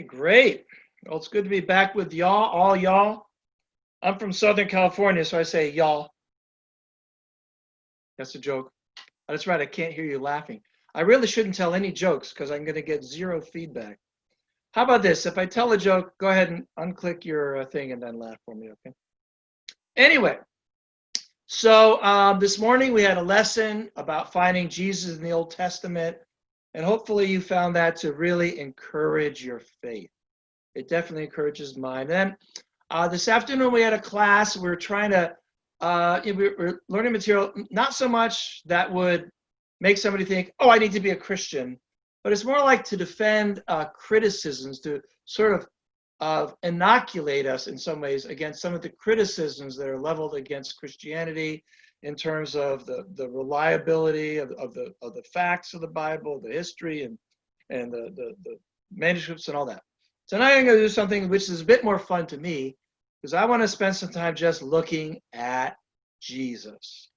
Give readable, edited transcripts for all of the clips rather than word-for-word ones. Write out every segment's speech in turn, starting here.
Great. Well, it's good to be back with y'all, all y'all. I'm from Southern California, so I say y'all. That's a joke. That's right, I can't hear you laughing. I really shouldn't tell any jokes because I'm going to get zero feedback. How about this? If I tell a joke, go ahead and unclick your thing and then laugh for me, okay? Anyway, so this morning we had a lesson about finding Jesus in the Old Testament, and hopefully you found that to really encourage your faith. It definitely encourages mine. Then this afternoon we had a class. We were trying to, we're learning material, not so much that would make somebody think, oh, I need to be a Christian, but it's more like to defend criticisms, to sort of inoculate us in some ways against some of the criticisms that are leveled against Christianity in terms of the reliability of the facts of the Bible, the history, and the manuscripts and all that. Tonight I'm going to do something which is a bit more fun to me because I want to spend some time just looking at Jesus.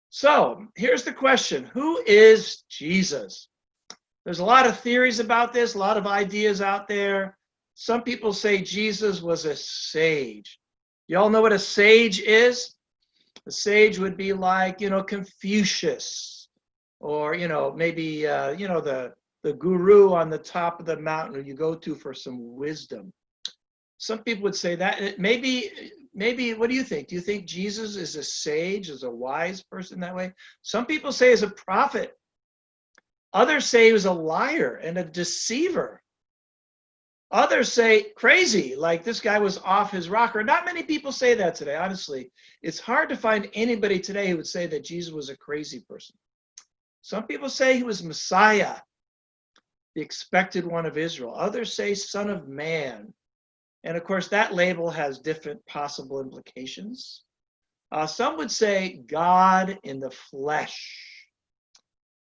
So here's the question: who is Jesus? There's a lot of theories about this, a lot of ideas out there. Some people say Jesus was a sage. You all know what a sage is? A sage would be like, Confucius, or, maybe, the guru on the top of the mountain who you go to for some wisdom. Some people would say that. Maybe, what do you think? Do you think Jesus is a sage, is a wise person that way? Some people say he's a prophet. Others say he was a liar and a deceiver. Others say crazy, like this guy was off his rocker. Not many people say that today, honestly. It's hard to find anybody today who would say that Jesus was a crazy person. Some people say he was Messiah, the expected one of Israel. Others say Son of Man. And of course, that label has different possible implications. Some would say God in the flesh.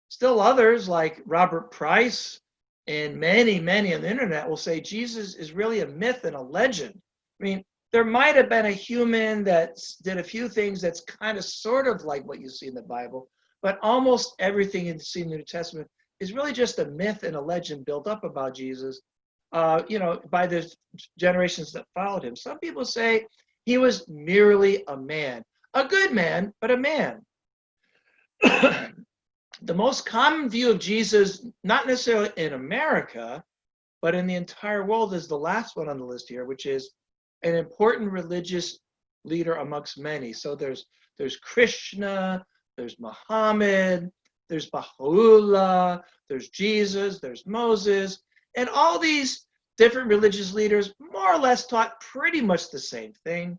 Still others, like Robert Price and many on the internet, will say Jesus is really a myth and a legend. I mean, there might have been a human that did a few things that's kind of sort of like what you see in the Bible, but almost everything you see in the New Testament is really just a myth and a legend built up about Jesus, by the generations that followed him. Some people say he was merely a man, a good man, but a man. The most common view of Jesus, not necessarily in America, but in the entire world, is the last one on the list here, which is an important religious leader amongst many. So there's Krishna, there's Muhammad, there's Baha'u'llah, there's Jesus, there's Moses, and all these different religious leaders more or less taught pretty much the same thing.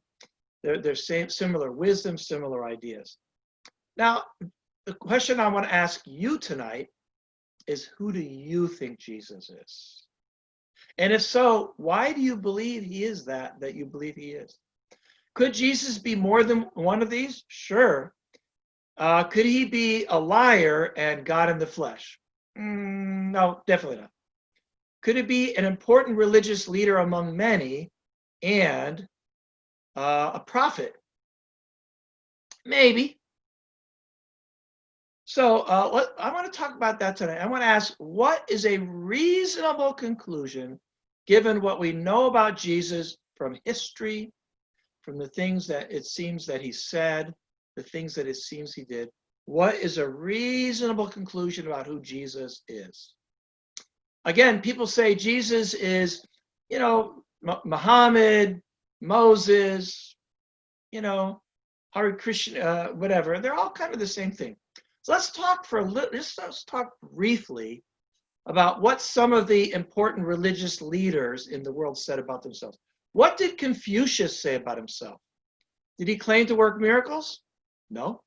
They're similar wisdom, similar ideas. Now, the question I want to ask you tonight is, who do you think Jesus is? And if so, why do you believe he is that you believe he is? Could Jesus be more than one of these? Sure. Could he be a liar and God in the flesh? No, definitely not. Could it be an important religious leader among many and a prophet? Maybe. So I want to talk about that tonight. I want to ask, what is a reasonable conclusion given what we know about Jesus from history, from the things that it seems that he said, the things that it seems he did? What is a reasonable conclusion about who Jesus is? Again, people say Jesus is, Muhammad, Moses, Hare Krishna, whatever. They're all kind of the same thing. So let's talk let's talk briefly about what some of the important religious leaders in the world said about themselves. What did Confucius say about himself? Did he claim to work miracles? No.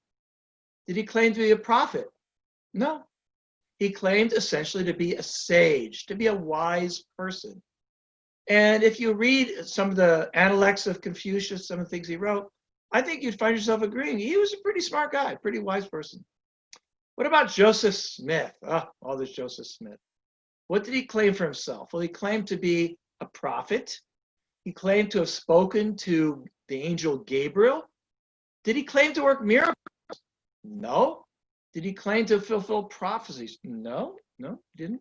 Did he claim to be a prophet? No. He claimed essentially to be a sage, to be a wise person. And if you read some of the Analects of Confucius, some of the things he wrote, I think you'd find yourself agreeing. He was a pretty smart guy, pretty wise person. What about Joseph Smith? All this Joseph Smith. What did he claim for himself? Well, he claimed to be a prophet. He claimed to have spoken to the angel Gabriel. Did he claim to work miracles? No. Did he claim to fulfill prophecies? No, he didn't.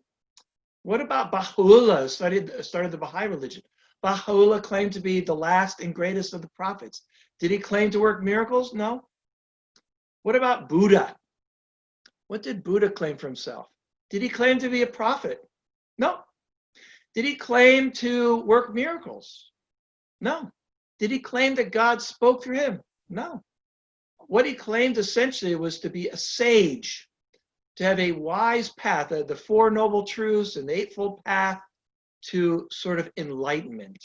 What about Baha'u'llah, started the Baha'i religion? Baha'u'llah claimed to be the last and greatest of the prophets. Did he claim to work miracles? No. What about Buddha? What did Buddha claim for himself? Did he claim to be a prophet? No. Did he claim to work miracles? No. Did he claim that God spoke through him? No. What he claimed essentially was to be a sage, to have a wise path, the Four Noble Truths and the Eightfold Path to sort of enlightenment.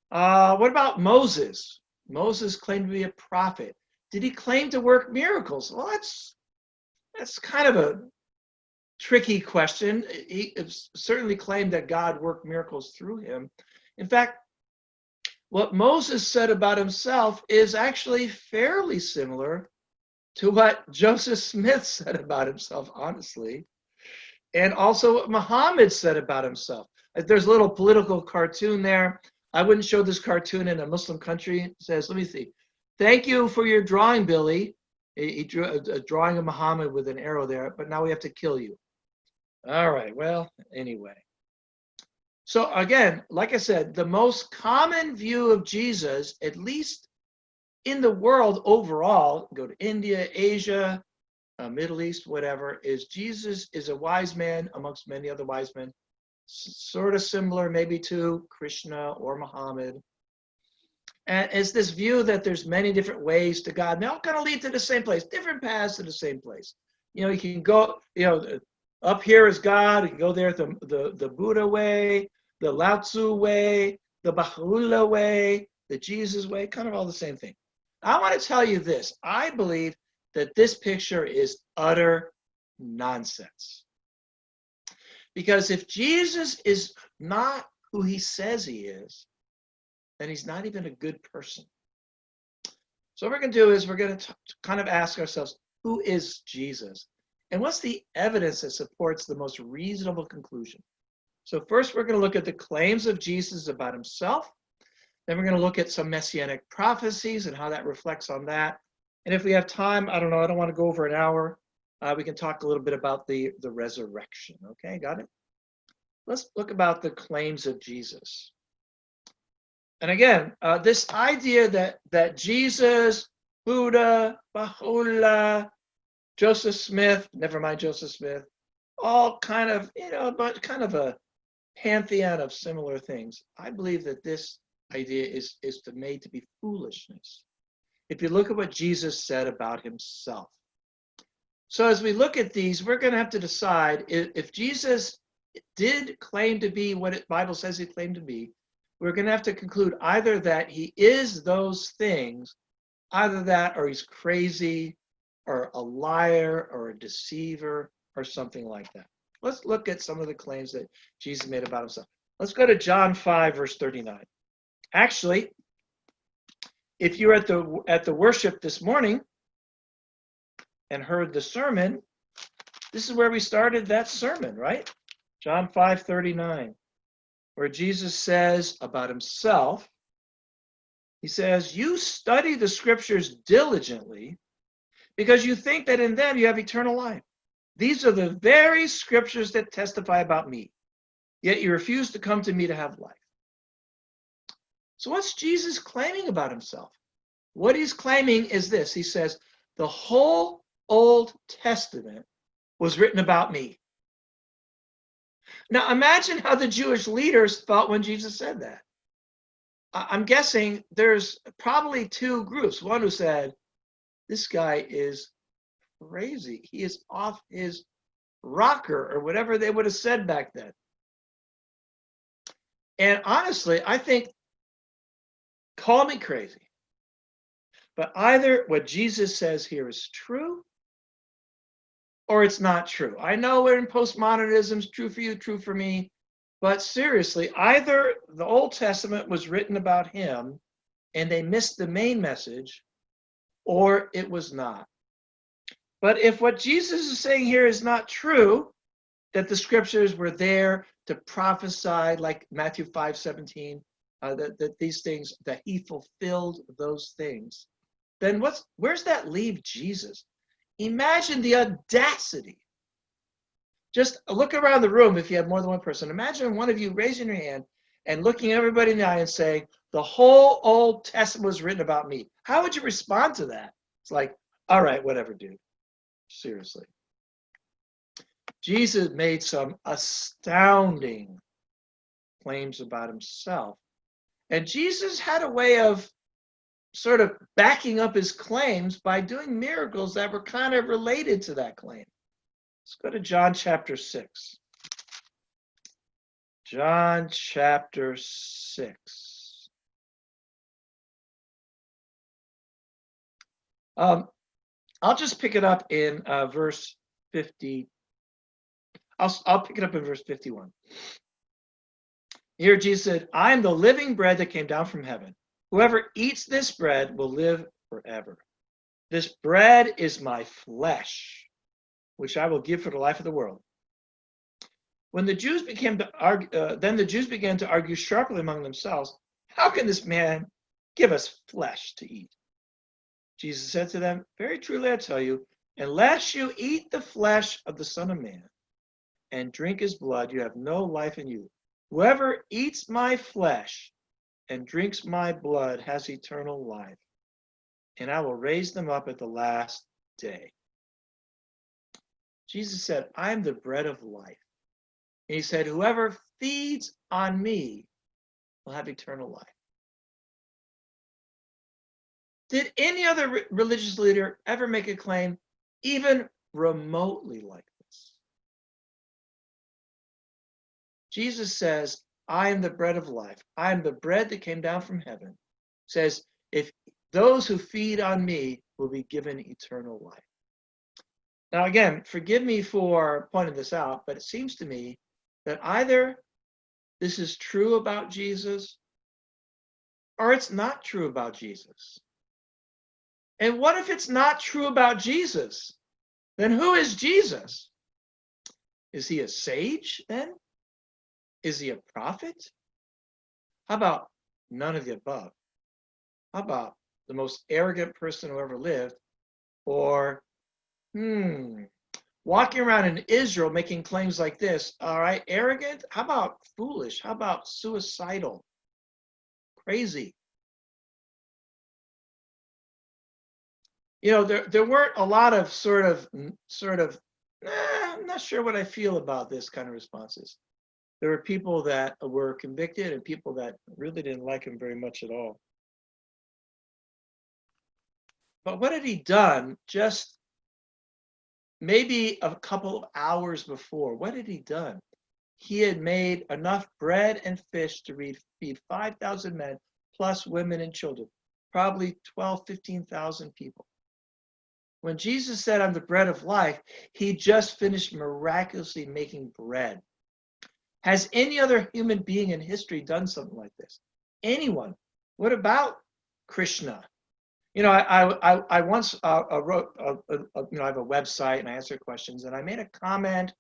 What about Moses? Moses claimed to be a prophet. Did he claim to work miracles? Well, that's kind of a tricky question. He certainly claimed that God worked miracles through him. In fact, what Moses said about himself is actually fairly similar to what Joseph Smith said about himself, honestly, and also what Muhammad said about himself. There's a little political cartoon there. I wouldn't show this cartoon in a Muslim country. It says, let me see. Thank you for your drawing, Billy. He drew a drawing of Muhammad with an arrow there, but now we have to kill you. All right, well, anyway. So again, like I said, the most common view of Jesus, at least in the world overall, go to India, Asia, Middle East, whatever, is Jesus is a wise man amongst many other wise men, sort of similar maybe to Krishna or Muhammad. And it's this view that there's many different ways to God, and they all kind of lead to the same place, different paths to the same place. You know, you can go, up here is God, you can go there the Buddha way, the Lao Tzu way, the Baha'u'llah way, the Jesus way, kind of all the same thing. I want to tell you this. I believe that this picture is utter nonsense. Because if Jesus is not who he says he is, then he's not even a good person. So what we're going to do is we're going to kind of ask ourselves, who is Jesus? And what's the evidence that supports the most reasonable conclusion? So first we're going to look at the claims of Jesus about himself. Then we're going to look at some messianic prophecies and how that reflects on that. And if we have time, I don't want to go over an hour. We can talk a little bit about the resurrection. Okay, got it? Let's look about the claims of Jesus. And again, this idea that Jesus, Buddha, Baha'u'llah, Joseph Smith, never mind Joseph Smith, all kind of, but kind of a pantheon of similar things. I believe that this idea is made to be foolishness. If you look at what Jesus said about himself. So as we look at these, we're going to have to decide if Jesus did claim to be what the Bible says he claimed to be, we're going to have to conclude either that he is those things, either that or he's crazy or a liar or a deceiver or something like that. Let's look at some of the claims that Jesus made about himself. Let's go to John 5, verse 39. Actually, if you were at the worship this morning and heard the sermon, this is where we started that sermon, right? John 5:39, where Jesus says about himself, he says, "You study the scriptures diligently because you think that in them you have eternal life. These are the very scriptures that testify about me, yet you refuse to come to me to have life." So what's Jesus claiming about himself? What he's claiming is this. He says, the whole Old Testament was written about me. Now imagine how the Jewish leaders felt when Jesus said that. I'm guessing there's probably two groups. One who said, this guy is crazy. He is off his rocker, or whatever they would have said back then. And honestly, I think, call me crazy, but either what Jesus says here is true or it's not true. I know we're in postmodernism, it's true for you, true for me, but seriously, either the Old Testament was written about him and they missed the main message, or it was not. But if what Jesus is saying here is not true, that the scriptures were there to prophesy, like Matthew 5:17, that these things, that he fulfilled those things, then where's that leave Jesus? Imagine the audacity Just look around the room if you have more than one person. Imagine one of you raising your hand and looking everybody in the eye and saying, the whole Old Testament was written about me. How would you respond to that? It's like, all right, whatever, dude. Seriously. Jesus made some astounding claims about himself. And Jesus had a way of sort of backing up his claims by doing miracles that were kind of related to that claim. Let's go to John chapter 6. John chapter 6. I'll just pick it up in verse 50. I'll pick it up in verse 51. Here Jesus said, I am the living bread that came down from heaven. Whoever eats this bread will live forever. This bread is my flesh, which I will give for the life of the world. When the Jews began to argue sharply among themselves, how can this man give us flesh to eat? Jesus said to them, very truly I tell you, unless you eat the flesh of the Son of Man and drink his blood, you have no life in you. Whoever eats my flesh and drinks my blood has eternal life, and I will raise them up at the last day. Jesus said, I am the bread of life. And he said, whoever feeds on me will have eternal life. Did any other religious leader ever make a claim even remotely like this? Jesus says, I am the bread of life. I am the bread that came down from heaven. Says, if those who feed on me will be given eternal life. Now, again, forgive me for pointing this out, but it seems to me that either this is true about Jesus or it's not true about Jesus. And what if it's not true about Jesus? Then who is Jesus? Is he a sage then? Is he a prophet? How about none of the above? How about the most arrogant person who ever lived? Or, walking around in Israel making claims like this, all right, arrogant? How about foolish? How about suicidal? Crazy. You know, there weren't a lot of sort of, I'm not sure what I feel about this kind of responses. There were people that were convicted and people that really didn't like him very much at all. But what had he done just maybe a couple of hours before? What had he done? He had made enough bread and fish to feed 5,000 men, plus women and children, probably 12, 15,000 people. When Jesus said, I'm the bread of life, he just finished miraculously making bread. Has any other human being in history done something like this? Anyone? What about Krishna? You know, I once wrote, I have a website and I answer questions, and I made a comment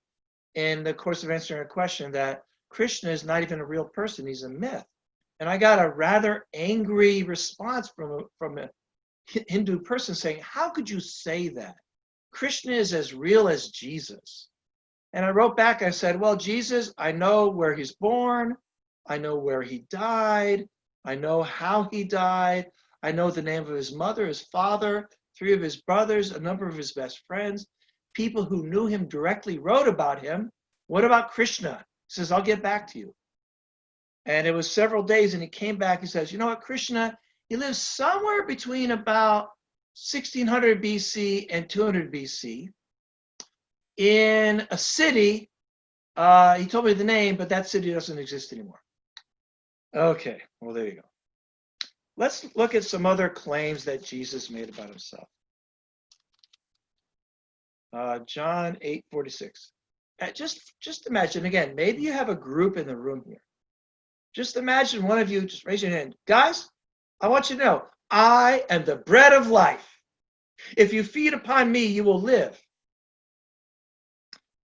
in the course of answering a question that Krishna is not even a real person, he's a myth. And I got a rather angry response from a Hindu person saying, how could you say that? Krishna is as real as Jesus. And I wrote back, I said, well, Jesus, I know where he's born, I know where he died, I know how he died, I know the name of his mother, his father, 3 of his brothers, a number of his best friends. People who knew him directly wrote about him. What about Krishna? He says, I'll get back to you. And it was several days, and he came back, he says, you know what, Krishna, he lives somewhere between about 1600 BC and 200 BC in a city. He told me the name, but that city doesn't exist anymore. Okay, well, there you go. Let's look at some other claims that Jesus made about himself. John 8:46. Just imagine, again, maybe you have a group in the room here. Just imagine one of you, just raise your hand. Guys, I want you to know, I am the bread of life. If you feed upon me, you will live.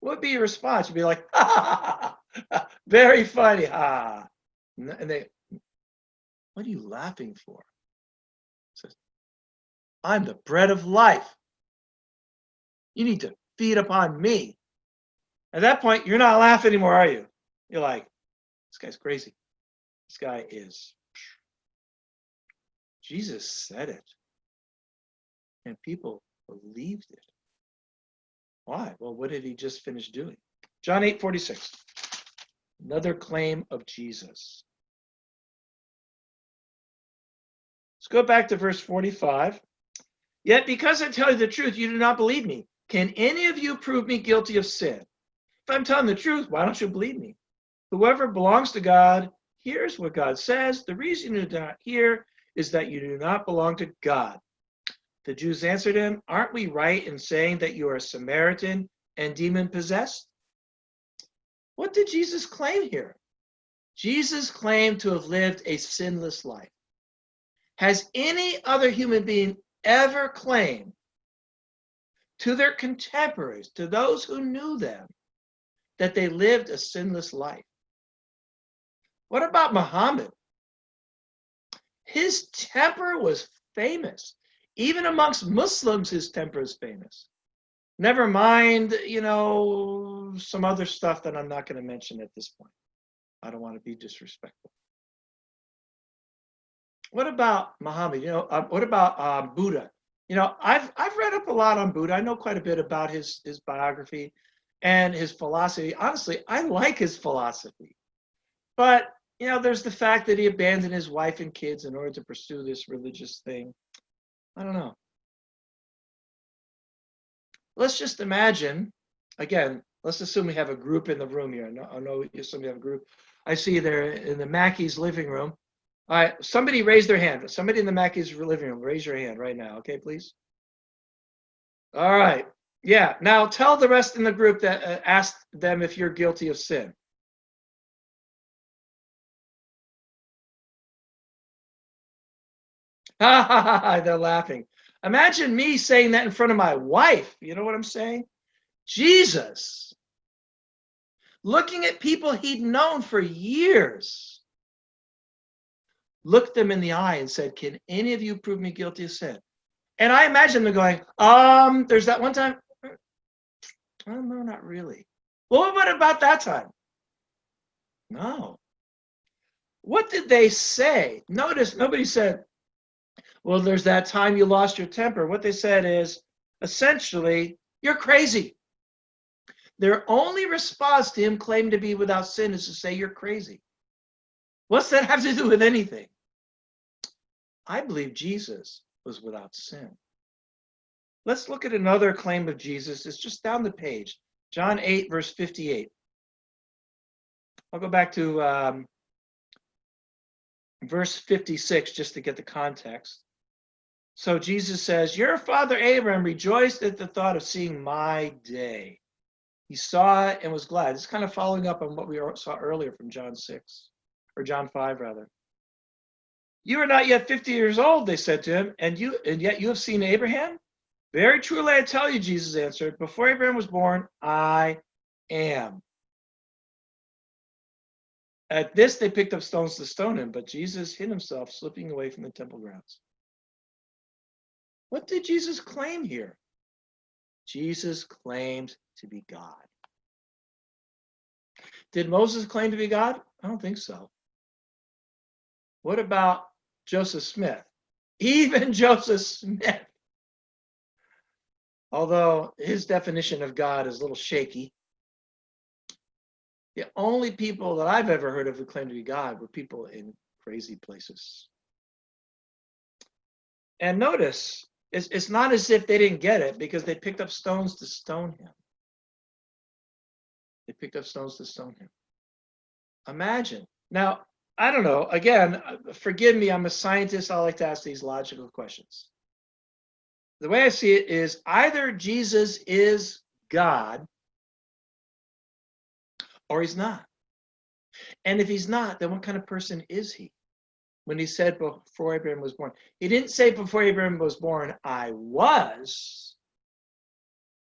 What would be your response? You'd be like, ha, ha, ha, very funny, ha. And they, what are you laughing for? He says, I'm the bread of life. You need to feed upon me. At that point, you're not laughing anymore, are you? You're like, this guy's crazy. This guy is. Jesus said it. And people believed it. Why? Well, what did he just finish doing? John 8:46. Another claim of Jesus. Let's go back to verse 45. Yet because I tell you the truth, you do not believe me. Can any of you prove me guilty of sin? If I'm telling the truth, why don't you believe me? Whoever belongs to God hears what God says. The reason you do not hear is that you do not belong to God. The Jews answered him, aren't we right in saying that you are a Samaritan and demon-possessed? What did Jesus claim here? Jesus claimed to have lived a sinless life. Has any other human being ever claimed to their contemporaries, to those who knew them, that they lived a sinless life? What about Muhammad? His temper was famous. Even amongst Muslims, his temper is famous. Never mind, some other stuff that I'm not going to mention at this point. I don't want to be disrespectful. What about Muhammad? What about Buddha? I've read up a lot on Buddha. I know quite a bit about his biography and his philosophy. Honestly, I like his philosophy. But, there's the fact that he abandoned his wife and kids in order to pursue this religious thing. I don't know. Let's just imagine, again, let's assume we have a group in the room here. I know you assume we have a group. I see they're in the Mackey's living room. All right, somebody raise their hand. Somebody in the Mackey's living room, raise your hand right now, okay, please? All right. Yeah, now tell the rest in the group that ask them if you're guilty of sin. Ha ha ha ha, they're laughing. Imagine me saying that in front of my wife. You know what I'm saying? Jesus, looking at people he'd known for years, looked them in the eye and said, can any of you prove me guilty of sin? And I imagine them going, there's that one time. Oh, no, not really. Well, what about that time? No. What did they say? Notice nobody said, well, there's that time you lost your temper. What they said is, essentially, you're crazy. Their only response to him claiming to be without sin is to say you're crazy. What's that have to do with anything? I believe Jesus was without sin. Let's look at another claim of Jesus. It's just down the page. John 8, verse 58. I'll go back to verse 56 just to get the context. So Jesus says, your father Abraham rejoiced at the thought of seeing my day. He saw it and was glad. It's kind of following up on what we saw earlier from John 6, or John 5, rather. You are not yet 50 years old, they said to him, and yet you have seen Abraham? Very truly I tell you, Jesus answered, before Abraham was born, I am. At this, they picked up stones to stone him, but Jesus hid himself, slipping away from the temple grounds. What did Jesus claim here? Jesus claimed to be God. Did Moses claim to be God? I don't think so. What about Joseph Smith? Even Joseph Smith, although his definition of God is a little shaky, the only people that I've ever heard of who claimed to be God were people in crazy places. And notice, it's not as if they didn't get it, because they picked up stones to stone him. They picked up stones to stone him. Imagine. Now, I don't know. Again, forgive me, I'm a scientist. I like to ask these logical questions. The way I see it is either Jesus is God or he's not. And if he's not, then what kind of person is he? When he said before Abraham was born, he didn't say before Abraham was born, I was,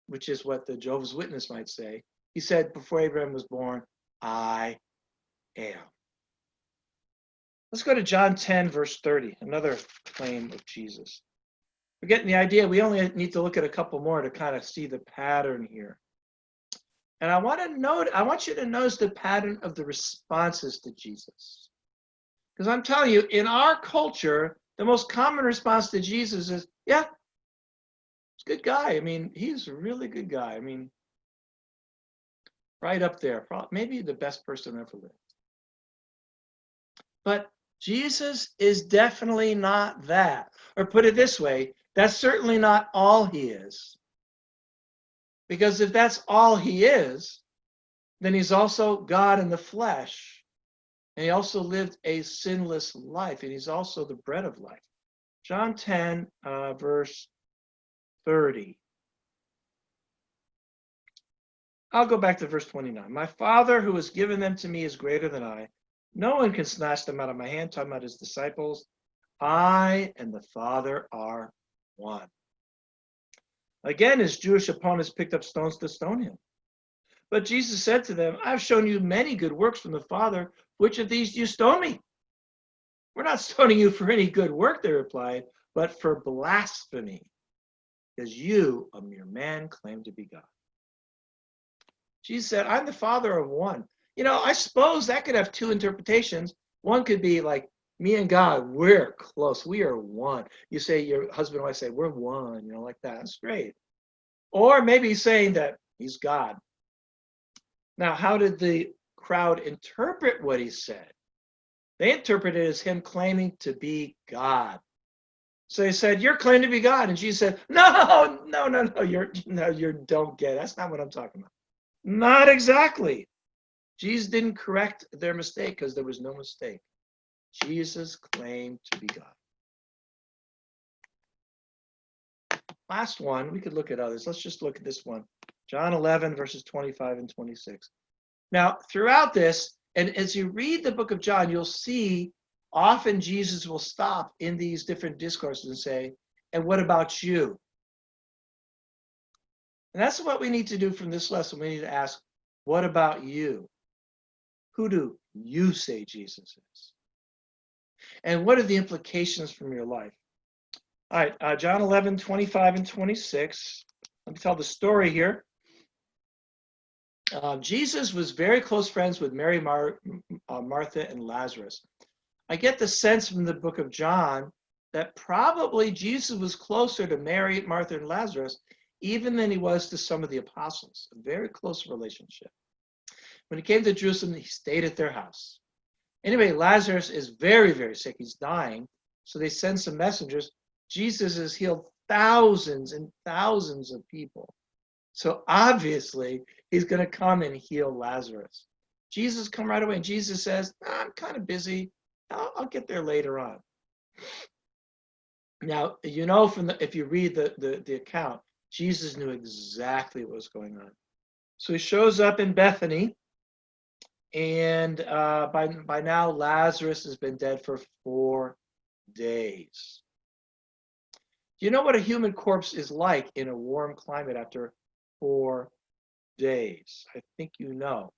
which is what the Jehovah's Witness might say. He said before Abraham was born, I am. Let's go to John 10, verse 30, another claim of Jesus. We're getting the idea. We only need to look at a couple more to kind of see the pattern here. And I want you to notice the pattern of the responses to Jesus. Because I'm telling you, in our culture, the most common response to Jesus is, yeah, he's a good guy. I mean, he's a really good guy. I mean, right up there, maybe the best person ever lived. But Jesus is definitely not that. Or put it this way, that's certainly not all he is. Because if that's all he is, then he's also God in the flesh. And he also lived a sinless life. And he's also the bread of life. John 10, verse 30. I'll go back to verse 29. My Father who has given them to me is greater than I. No one can snatch them out of my hand, talking about his disciples. I and the Father are one. Again, his Jewish opponents picked up stones to stone him. But Jesus said to them, I've shown you many good works from the Father. Which of these do you stone me? We're not stoning you for any good work, they replied, but for blasphemy, because you, a mere man, claim to be God. Jesus said, I'm the Father of one. You know, I suppose that could have two interpretations. One could be like, me and God, we're close. We are one. You say, your husband and wife say, we're one, you know, like that. That's great. Or maybe he's saying that he's God. Now, how did the crowd interpret what he said? They interpreted it as him claiming to be God. So they said, you're claiming to be God. And Jesus said, no, you don't get it. That's not what I'm talking about. Not exactly. Jesus didn't correct their mistake because there was no mistake. Jesus claimed to be God. Last one, we could look at others. Let's just look at this one. John 11, verses 25 and 26. Now, throughout this, and as you read the book of John, you'll see often Jesus will stop in these different discourses and say, and what about you? And that's what we need to do from this lesson. We need to ask, what about you? Who do you say Jesus is? And what are the implications from your life? All right, John 11, 25 and 26. Let me tell the story here. Jesus was very close friends with Mary, Martha, and Lazarus. I get the sense from the book of John that probably Jesus was closer to Mary, Martha, and Lazarus even than he was to some of the apostles. A very close relationship. When he came to Jerusalem, he stayed at their house. Anyway, Lazarus is very, very sick. He's dying. So they send some messengers. Jesus has healed thousands and thousands of people. So obviously, he's going to come and heal Lazarus. Jesus come right away, and Jesus says, I'm kind of busy. I'll get there later on. Now, you know, if you read the account, Jesus knew exactly what was going on. So he shows up in Bethany, and by now, Lazarus has been dead for 4 days. Do you know what a human corpse is like in a warm climate after 4 days? I think you know.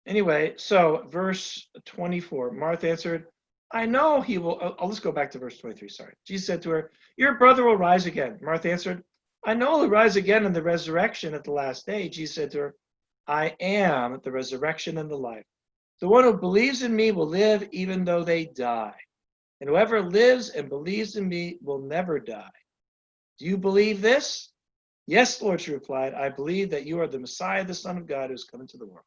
Anyway, so verse 24, Martha answered, I know he will. Let's go back to verse 23, sorry. Jesus said to her, your brother will rise again. Martha answered, I know he'll rise again in the resurrection at the last day. Jesus said to her, I am the resurrection and the life. The one who believes in me will live even though they die. And whoever lives and believes in me will never die. Do you believe this? Yes, Lord, she replied. I believe that you are the Messiah, the Son of God, who has come into the world.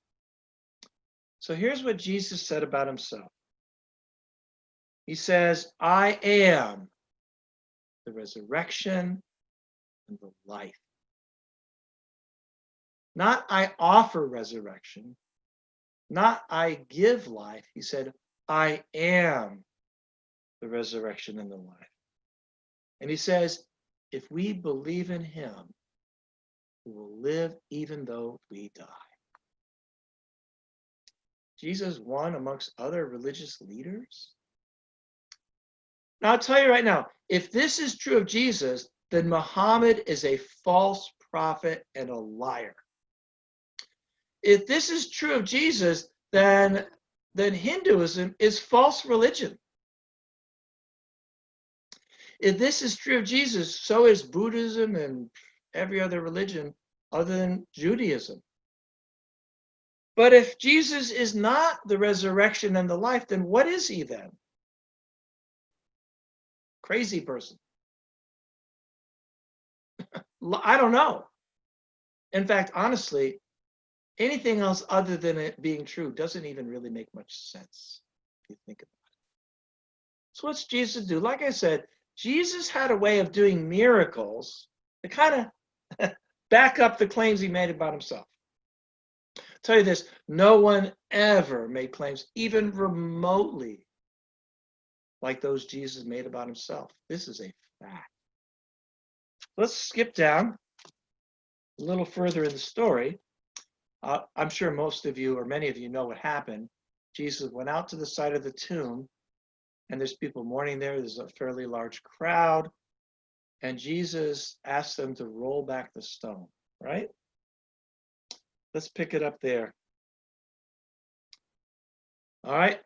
So here's what Jesus said about himself. He says, I am the resurrection and the life. Not I offer resurrection, not I give life. He said, I am the resurrection and the life. And he says, if we believe in him, we will live even though we die. Jesus won amongst other religious leaders. Now, I'll tell you right now, if this is true of Jesus, then Muhammad is a false prophet and a liar. If this is true of Jesus, then Hinduism is false religion. If this is true of Jesus, so is Buddhism and every other religion other than Judaism. But if Jesus is not the resurrection and the life, then what is he then? Crazy person. I don't know. In fact, honestly, anything else other than it being true doesn't even really make much sense if you think about it. So what's Jesus do? Like I said, Jesus had a way of doing miracles to kind of back up the claims he made about himself. I'll tell you this, no one ever made claims even remotely like those Jesus made about himself. This is a fact. Let's skip down a little further in the story. I'm sure most of you or many of you know what happened. Jesus went out to the side of the tomb, and there's people mourning there. There's a fairly large crowd, and Jesus asked them to roll back the stone, right? Let's pick it up there. All right.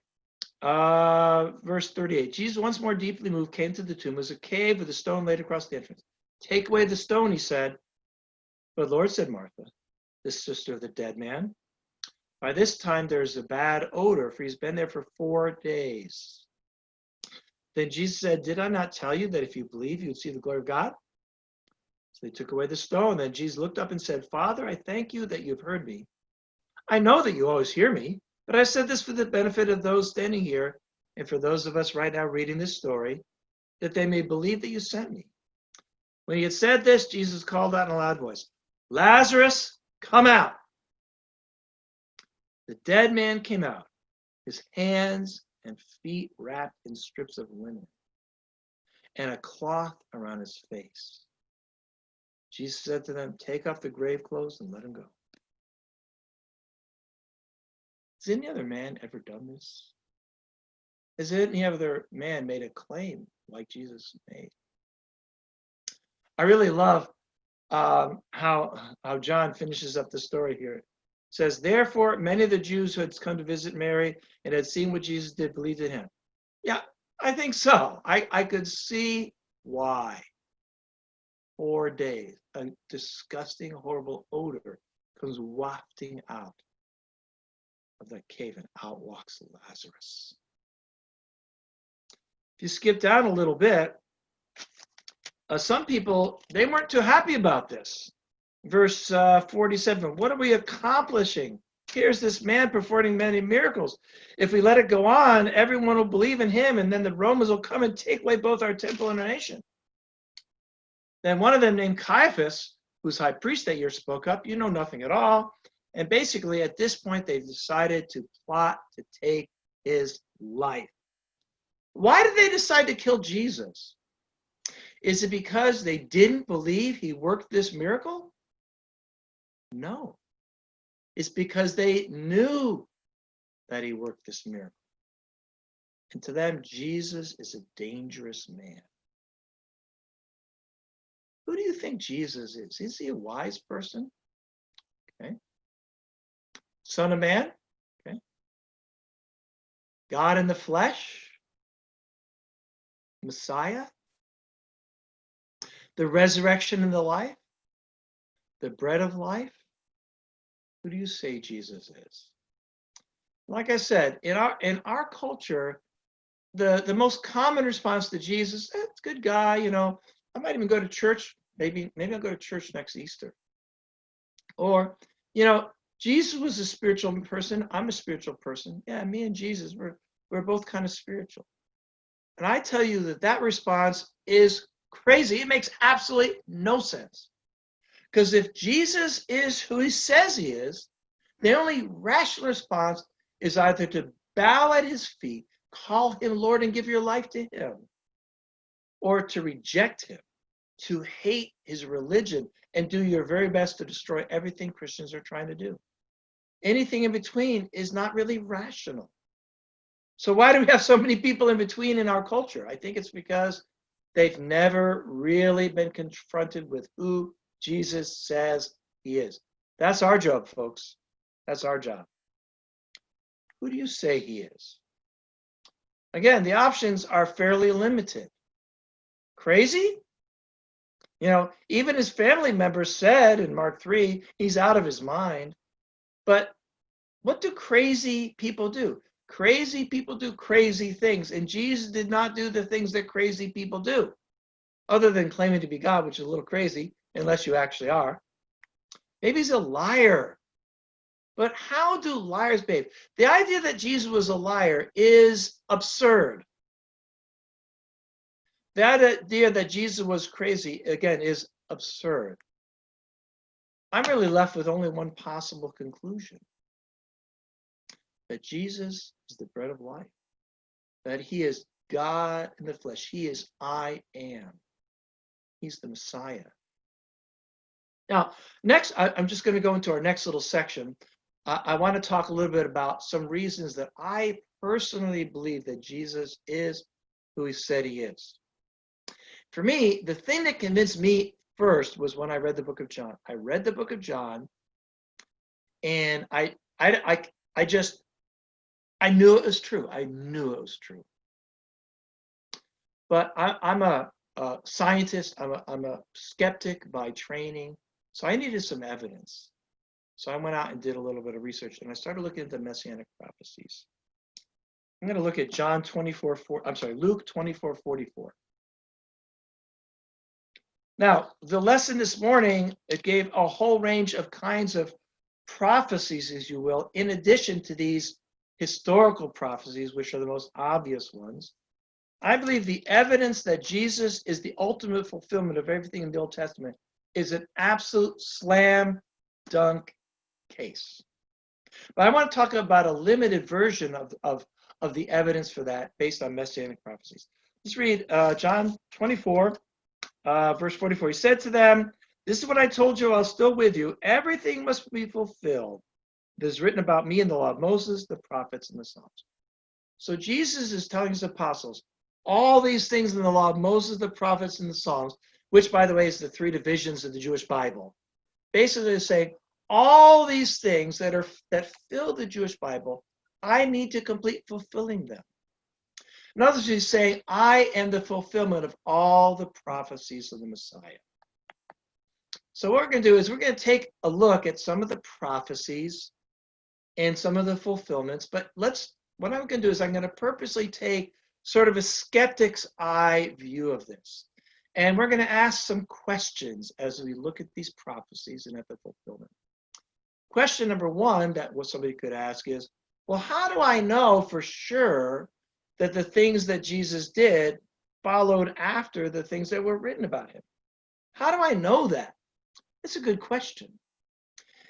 Verse 38. Jesus, once more deeply moved, came to the tomb. It was a cave with a stone laid across the entrance. Take away the stone, he said. But Lord, said Martha, the sister of the dead man, by this time there's a bad odor, for he's been there for 4 days. Then Jesus said, did I not tell you that if you believe, you would see the glory of God? So they took away the stone. Then Jesus looked up and said, Father, I thank you that you've heard me. I know that you always hear me, but I said this for the benefit of those standing here and for those of us right now reading this story, that they may believe that you sent me. When he had said this, Jesus called out in a loud voice, Lazarus, come out. The dead man came out, his hands and feet wrapped in strips of linen and a cloth around his face. Jesus said to them, take off the grave clothes and let him go. Has any other man ever done this? Has any other man made a claim like Jesus made? I really love how John finishes up the story here. It says, therefore, many of the Jews who had come to visit Mary and had seen what Jesus did believed in him. Yeah, I think so. I could see why. 4 days, a disgusting, horrible odor comes wafting out of the cave, and out walks Lazarus. If you skip down a little bit, some people, they weren't too happy about this. Verse 47, what are we accomplishing? Here's this man performing many miracles. If we let it go on, everyone will believe in him, and then the Romans will come and take away both our temple and our nation. Then one of them, named Caiaphas, who's high priest that year, spoke up. You know nothing at all. And basically, at this point, they've decided to plot to take his life. Why did they decide to kill Jesus? Is it because they didn't believe he worked this miracle? No. It's because they knew that he worked this miracle. And to them, Jesus is a dangerous man. Who do you think Jesus is? Is he a wise person? Okay. Son of man? Okay. God in the flesh? Messiah? The resurrection and the life? The bread of life? Who do you say Jesus is? Like I said, in our culture, the most common response to Jesus, it's a good guy, you know, I might even go to church. Maybe I'll go to church next Easter. Or, you know, Jesus was a spiritual person. I'm a spiritual person. Yeah, me and Jesus, we're both kind of spiritual. And I tell you that response is crazy. It makes absolutely no sense. Because if Jesus is who he says he is, the only rational response is either to bow at his feet, call him Lord, and give your life to him, or to reject him, to hate his religion, and do your very best to destroy everything Christians are trying to do. Anything in between is not really rational. So why do we have so many people in between in our culture? I think it's because they've never really been confronted with who Jesus says he is. That's our job, folks. That's our job. Who do you say he is? Again, the options are fairly limited. Crazy? You know, even his family members said in Mark 3, he's out of his mind. But What do crazy people do? Crazy people do crazy things, and Jesus did not do the things that crazy people do, other than claiming to be God, which is a little crazy, unless you actually are. Maybe he's a liar. But how do liars behave? The idea that Jesus was a liar is absurd. That idea that Jesus was crazy, again, is absurd. I'm really left with only one possible conclusion: that Jesus is the bread of life, that he is God in the flesh. He is I am. He's the Messiah. Now, next, I'm just going to go into our next little section. I want to talk a little bit about some reasons that I personally believe that Jesus is who he said he is. For me, the thing that convinced me first was when I read the book of John. I read the book of John, and I knew it was true. I knew it was true. But I'm a scientist. I'm a skeptic by training, so I needed some evidence. So I went out and did a little bit of research, and I started looking into messianic prophecies. I'm going to look at Luke 24:44. Now, the lesson this morning, it gave a whole range of kinds of prophecies, as you will, in addition to these historical prophecies, which are the most obvious ones. I believe the evidence that Jesus is the ultimate fulfillment of everything in the Old Testament is an absolute slam dunk case. But I want to talk about a limited version of the evidence for that based on messianic prophecies. Let's read John 24, verse 44. He said to them, "This is what I told you, I'm still with you. Everything must be fulfilled that is written about me in the law of Moses, the prophets, and the Psalms." So Jesus is telling his apostles, all these things in the law of Moses, the prophets, and the Psalms, which, by the way, is the three divisions of the Jewish Bible. Basically, saying all these things that fill the Jewish Bible, I need to complete fulfilling them. In other words, he's saying, I am the fulfillment of all the prophecies of the Messiah. So what we're going to do is we're going to take a look at some of the prophecies and some of the fulfillments. But what I'm going to do is I'm going to purposely take sort of a skeptic's eye view of this. And we're going to ask some questions as we look at these prophecies and at the fulfillment. Question number one that somebody could ask is, well, how do I know for sure that the things that Jesus did followed after the things that were written about him? How do I know that? It's a good question.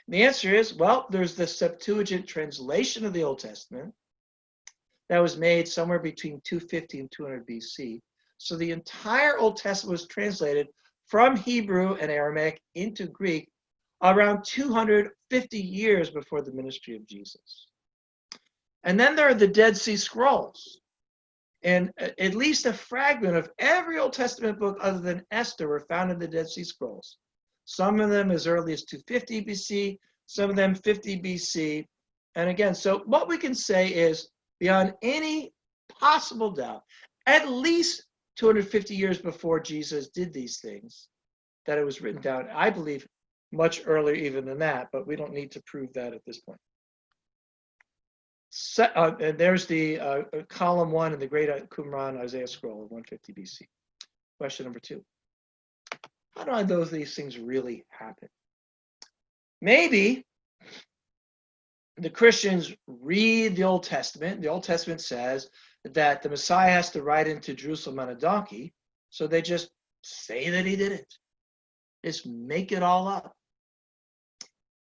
And the answer is, well, there's the Septuagint translation of the Old Testament that was made somewhere between 250 and 200 BC. So the entire Old Testament was translated from Hebrew and Aramaic into Greek around 250 years before the ministry of Jesus. And then there are the Dead Sea Scrolls. And at least a fragment of every Old Testament book other than Esther were found in the Dead Sea Scrolls. Some of them as early as 250 BC, some of them 50 BC. And again, so what we can say is, beyond any possible doubt, at least 250 years before Jesus did these things, that it was written down. I believe much earlier even than that, but we don't need to prove that at this point. And there's the column 1 in the Great Qumran Isaiah scroll of 150 BC. Question number 2. How do I know these things really happen? Maybe the Christians read the Old Testament. The Old Testament says that the Messiah has to ride into Jerusalem on a donkey, so they just say that he did it. Just make it all up.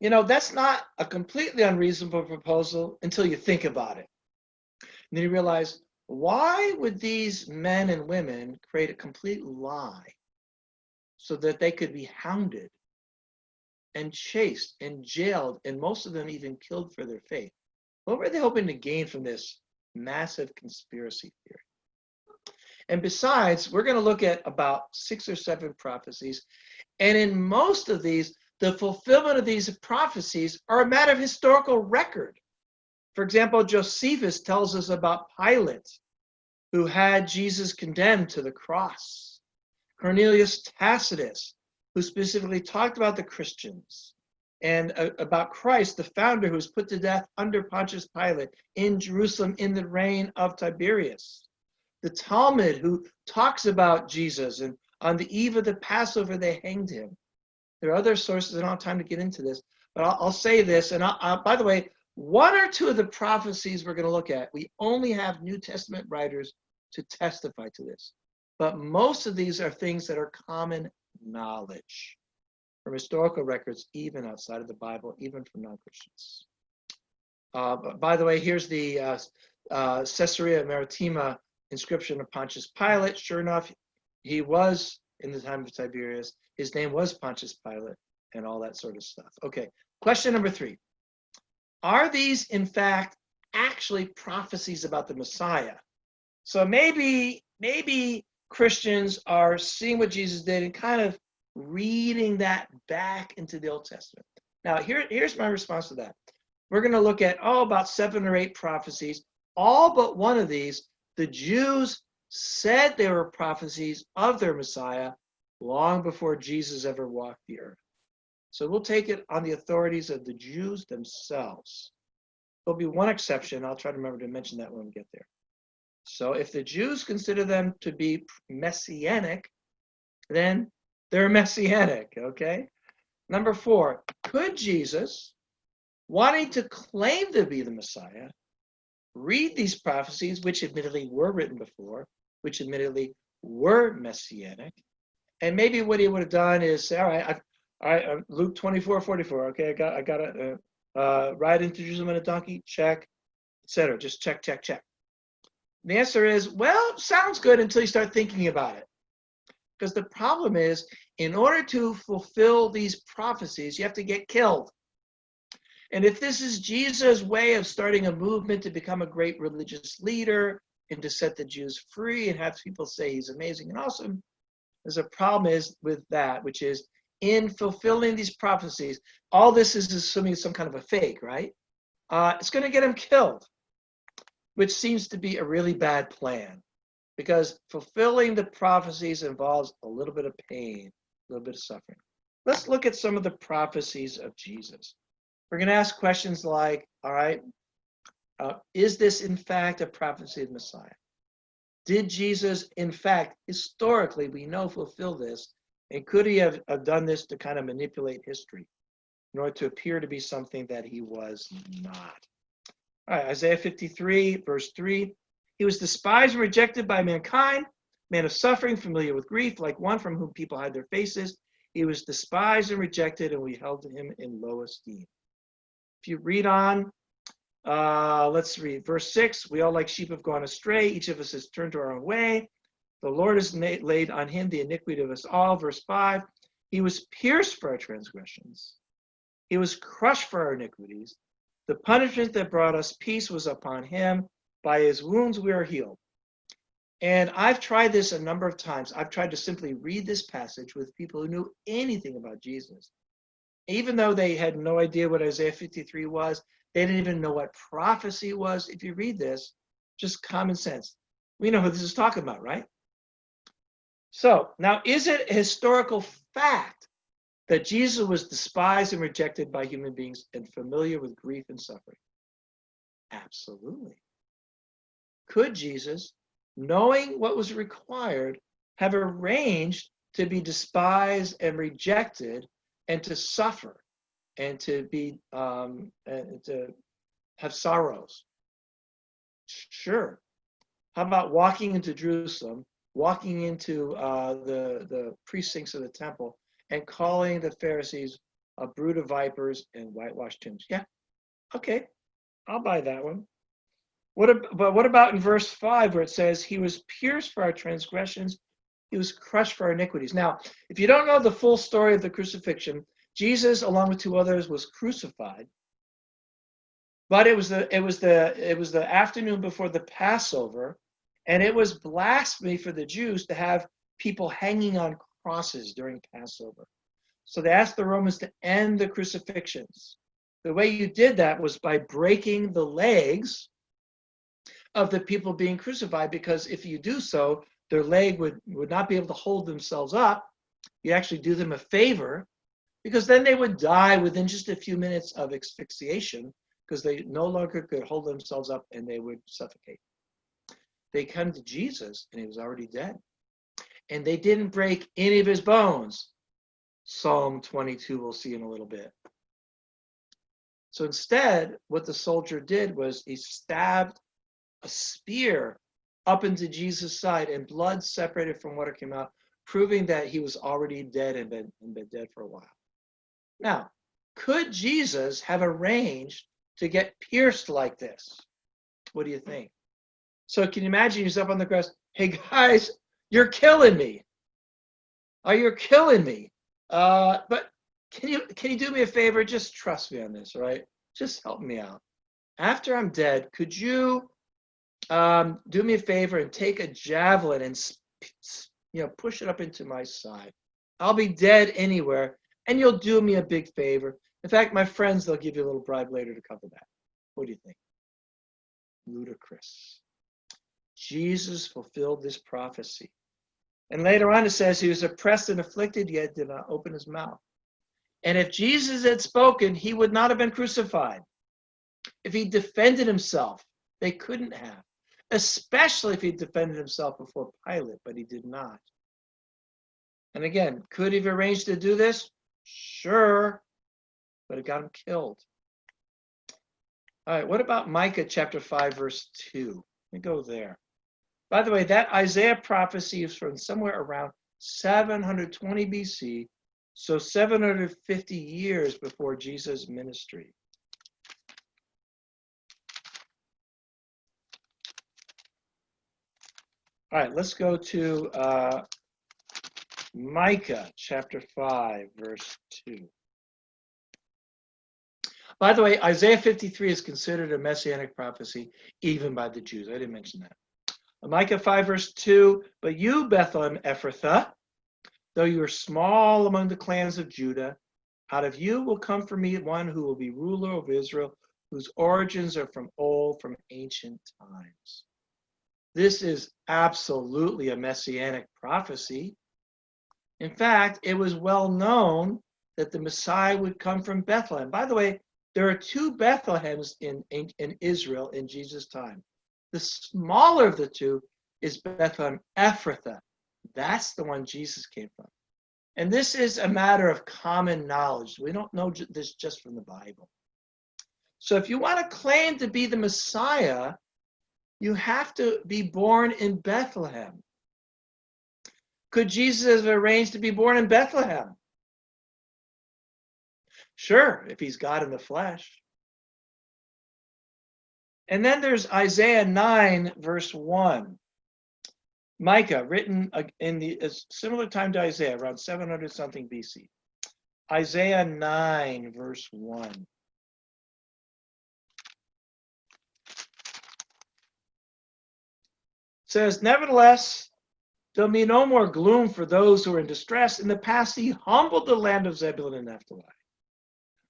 You know, that's not a completely unreasonable proposal until you think about it. And then you realize, why would these men and women create a complete lie so that they could be hounded and chased and jailed, and most of them even killed for their faith? What were they hoping to gain from this massive conspiracy theory? And besides, we're going to look at about 6 or 7 prophecies. And in most of these, the fulfillment of these prophecies are a matter of historical record. For example, Josephus tells us about Pilate, who had Jesus condemned to the cross. Cornelius Tacitus, who specifically talked about the Christians. and about Christ, the founder who was put to death under Pontius Pilate in Jerusalem in the reign of Tiberius. The Talmud, who talks about Jesus, and on the eve of the Passover, they hanged him. There are other sources. I don't have time to get into this, but I'll say this. And by the way, one or two of the prophecies we're going to look at, we only have New Testament writers to testify to this. But most of these are things that are common knowledge from historical records, even outside of the Bible, even from non-Christians. By the way, here's the Caesarea Maritima inscription of Pontius Pilate. Sure enough, he was in the time of Tiberius. His name was Pontius Pilate and all that sort of stuff. Okay, question number 3. Are these, in fact, actually prophecies about the Messiah? So maybe Christians are seeing what Jesus did and kind of reading that back into the Old Testament. Now, here's my response to that. We're going to look at, about 7 or 8 prophecies. All but one of these, the Jews said they were prophecies of their Messiah long before Jesus ever walked the earth. So we'll take it on the authorities of the Jews themselves. There'll be one exception. I'll try to remember to mention that when we get there. So if the Jews consider them to be messianic, then they're messianic, okay? Number 4, could Jesus, wanting to claim to be the Messiah, read these prophecies, which admittedly were written before, which admittedly were messianic, and maybe what he would have done is say, all right, Luke 24:44, okay, I got to ride into Jerusalem on a donkey, check, etc. Just check. The answer is, well, sounds good until you start thinking about it. Because the problem is, in order to fulfill these prophecies, you have to get killed. And if this is Jesus' way of starting a movement to become a great religious leader and to set the Jews free and have people say he's amazing and awesome, there's a problem with that, which is in fulfilling these prophecies, all this is assuming some kind of a fake, right? It's going to get him killed, which seems to be a really bad plan because fulfilling the prophecies involves a little bit of pain, a little bit of suffering. Let's look at some of the prophecies of Jesus. We're going to ask questions like, all right, is this in fact a prophecy of Messiah? Did Jesus, in fact, historically, we know, fulfill this? And could he have done this to kind of manipulate history in order to appear to be something that he was not? All right, Isaiah 53, verse 3. He was despised and rejected by mankind, man of suffering, familiar with grief, like one from whom people hide their faces. He was despised and rejected, and we held him in low esteem. If you read on, let's read verse 6. We all like sheep have gone astray. Each of us has turned to our own way. The Lord has laid on him the iniquity of us all. Verse 5. He was pierced for our transgressions. He was crushed for our iniquities. The punishment that brought us peace was upon him. By his wounds we are healed. And I've tried this a number of times. I've tried to simply read this passage with people who knew anything about Jesus. Even though they had no idea what Isaiah 53 was, they didn't even know what prophecy was. If you read this, just common sense. We know who this is talking about, right? So now, is it a historical fact that Jesus was despised and rejected by human beings and familiar with grief and suffering? Absolutely. Could Jesus, knowing what was required, have arranged to be despised and rejected and to suffer and to be and to have sorrows? Sure. How about walking into Jerusalem, walking into the precincts of the temple and calling the Pharisees a brood of vipers and whitewashed tombs? Yeah, okay, I'll buy that one. But what about in verse 5 where it says, he was pierced for our transgressions, he was crushed for our iniquities? Now, if you don't know the full story of the crucifixion, Jesus, along with 2 others, was crucified. But it was the afternoon before the Passover, and it was blasphemy for the Jews to have people hanging on crosses during Passover. So they asked the Romans to end the crucifixions. The way you did that was by breaking the legs of the people being crucified, because if you do so, their leg would not be able to hold themselves up. You actually do them a favor because then they would die within just a few minutes of asphyxiation because they no longer could hold themselves up and they would suffocate. They come to Jesus and he was already dead. And they didn't break any of his bones. Psalm 22 we'll see in a little bit. So instead, what the soldier did was he stabbed a spear up into Jesus' side and blood separated from water came out, proving that he was already dead and been dead for a while. Now, could Jesus have arranged to get pierced like this? What do you think? So can you imagine he's up on the cross? Hey guys, you're killing me. Oh, you're killing me. But can you do me a favor? Just trust me on this, all right? Just help me out. After I'm dead, could you do me a favor and take a javelin and push it up into my side? I'll be dead anywhere, and you'll do me a big favor. In fact, my friends, they'll give you a little bribe later to cover that. What do you think? Ludicrous. Jesus fulfilled this prophecy. And later on it says he was oppressed and afflicted, yet did not open his mouth. And if Jesus had spoken, he would not have been crucified. If he defended himself, they couldn't have. Especially if he defended himself before Pilate, but he did not. And again, could he have arranged to do this? Sure, but it got him killed. All right, what about Micah chapter 5, verse 2? Let me go there. By the way, that Isaiah prophecy is from somewhere around 720 BC, so 750 years before Jesus' ministry. All right, let's go to Micah chapter 5, verse 2. By the way, Isaiah 53 is considered a messianic prophecy, even by the Jews. I didn't mention that. Micah 5, verse 2, but you, Bethlehem Ephrathah, though you are small among the clans of Judah, out of you will come for me one who will be ruler of Israel, whose origins are from old, from ancient times. This is absolutely a messianic prophecy. In fact, it was well known that the Messiah would come from Bethlehem. By the way, there are two Bethlehems in Israel in Jesus' time. The smaller of the two is Bethlehem Ephrathah. That's the one Jesus came from. And this is a matter of common knowledge. We don't know this just from the Bible. So if you want to claim to be the Messiah, you have to be born in Bethlehem. Could Jesus have arranged to be born in Bethlehem? Sure, if he's God in the flesh. And then there's Isaiah 9, verse 1. Micah, written in the similar time to Isaiah, around 700 something BC. Isaiah 9, verse 1. Says, nevertheless, there'll be no more gloom for those who are in distress. In the past, he humbled the land of Zebulun and Naphtali.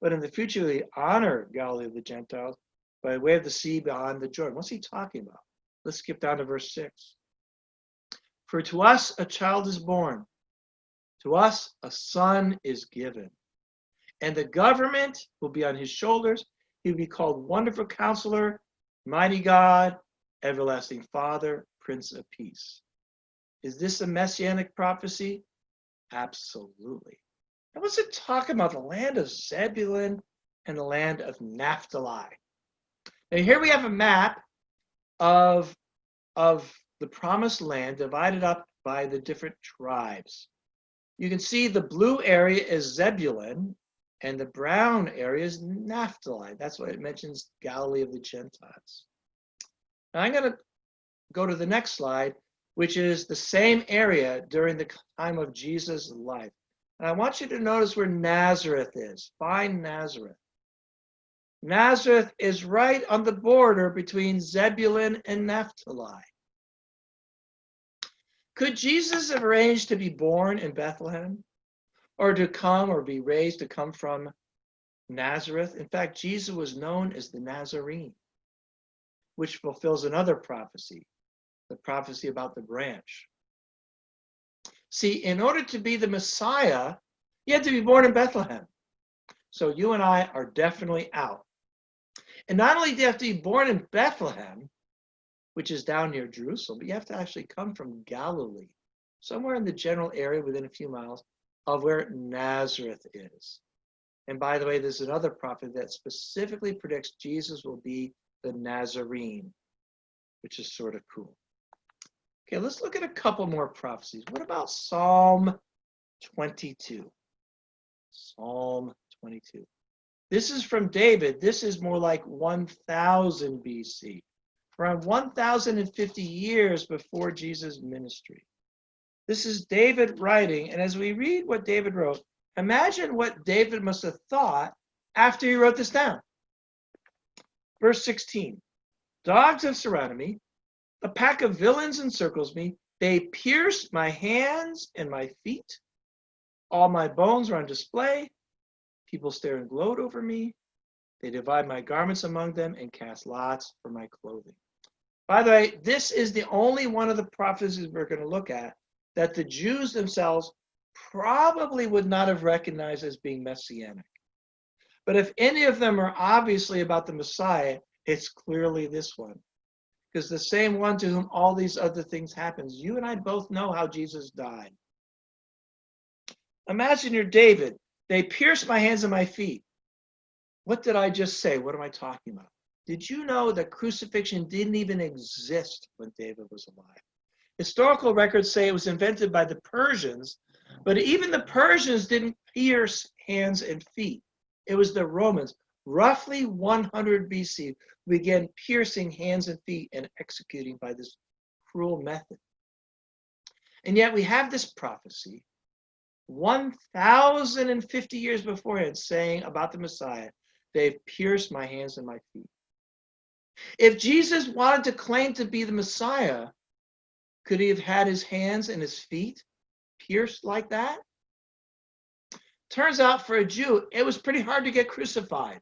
But in the future, he honored Galilee of the Gentiles by way of the sea beyond the Jordan. What's he talking about? Let's skip down to verse 6. For to us a child is born, to us a son is given, and the government will be on his shoulders. He will be called Wonderful Counselor, Mighty God, Everlasting Father, Prince of Peace. Is this a messianic prophecy? Absolutely. And what's it talking about? The land of Zebulun and the land of Naphtali. Now here we have a map of the promised land divided up by the different tribes. You can see the blue area is Zebulun and the brown area is Naphtali. That's why it mentions Galilee of the Gentiles. Now I'm going to go to the next slide, which is the same area during the time of Jesus' life. And I want you to notice where Nazareth is. Find Nazareth. Nazareth is right on the border between Zebulun and Naphtali. Could Jesus have arranged to be born in Bethlehem or to come or be raised to come from Nazareth? In fact, Jesus was known as the Nazarene, which fulfills another prophecy, the prophecy about the branch. See, in order to be the Messiah, He had to be born in Bethlehem. So you and I are definitely out. And not only do you have to be born in Bethlehem, which is down near Jerusalem, but you have to actually come from Galilee, somewhere in the general area within a few miles of where Nazareth is. And by the way, there's another prophet that specifically predicts Jesus will be the Nazarene, which is sort of cool. Okay, let's look at a couple more prophecies. What about Psalm 22? Psalm 22. This is from David. This is more like 1000 BC, around 1050 years before Jesus' ministry. This is David writing, and as we read what David wrote, imagine what David must have thought after he wrote this down. Verse 16, dogs have surrounded me, a pack of villains encircles me, they pierced my hands and my feet, all my bones are on display, people stare and gloat over me, they divide my garments among them and cast lots for my clothing. By the way, this is the only one of the prophecies we're going to look at that the Jews themselves probably would not have recognized as being messianic. But if any of them are obviously about the Messiah, it's clearly this one. Because the same one to whom all these other things happens, you and I both know how Jesus died. Imagine you're David. They pierced my hands and my feet. What did I just say? What am I talking about? Did you know that crucifixion didn't even exist when David was alive? Historical records say it was invented by the Persians, but even the Persians didn't pierce hands and feet. It was the Romans, roughly 100 BC, who began piercing hands and feet and executing by this cruel method. And yet we have this prophecy 1050 years beforehand saying about the Messiah, they've pierced my hands and my feet. If Jesus wanted to claim to be the Messiah, could he have had his hands and his feet pierced like that? Turns out for a Jew, it was pretty hard to get crucified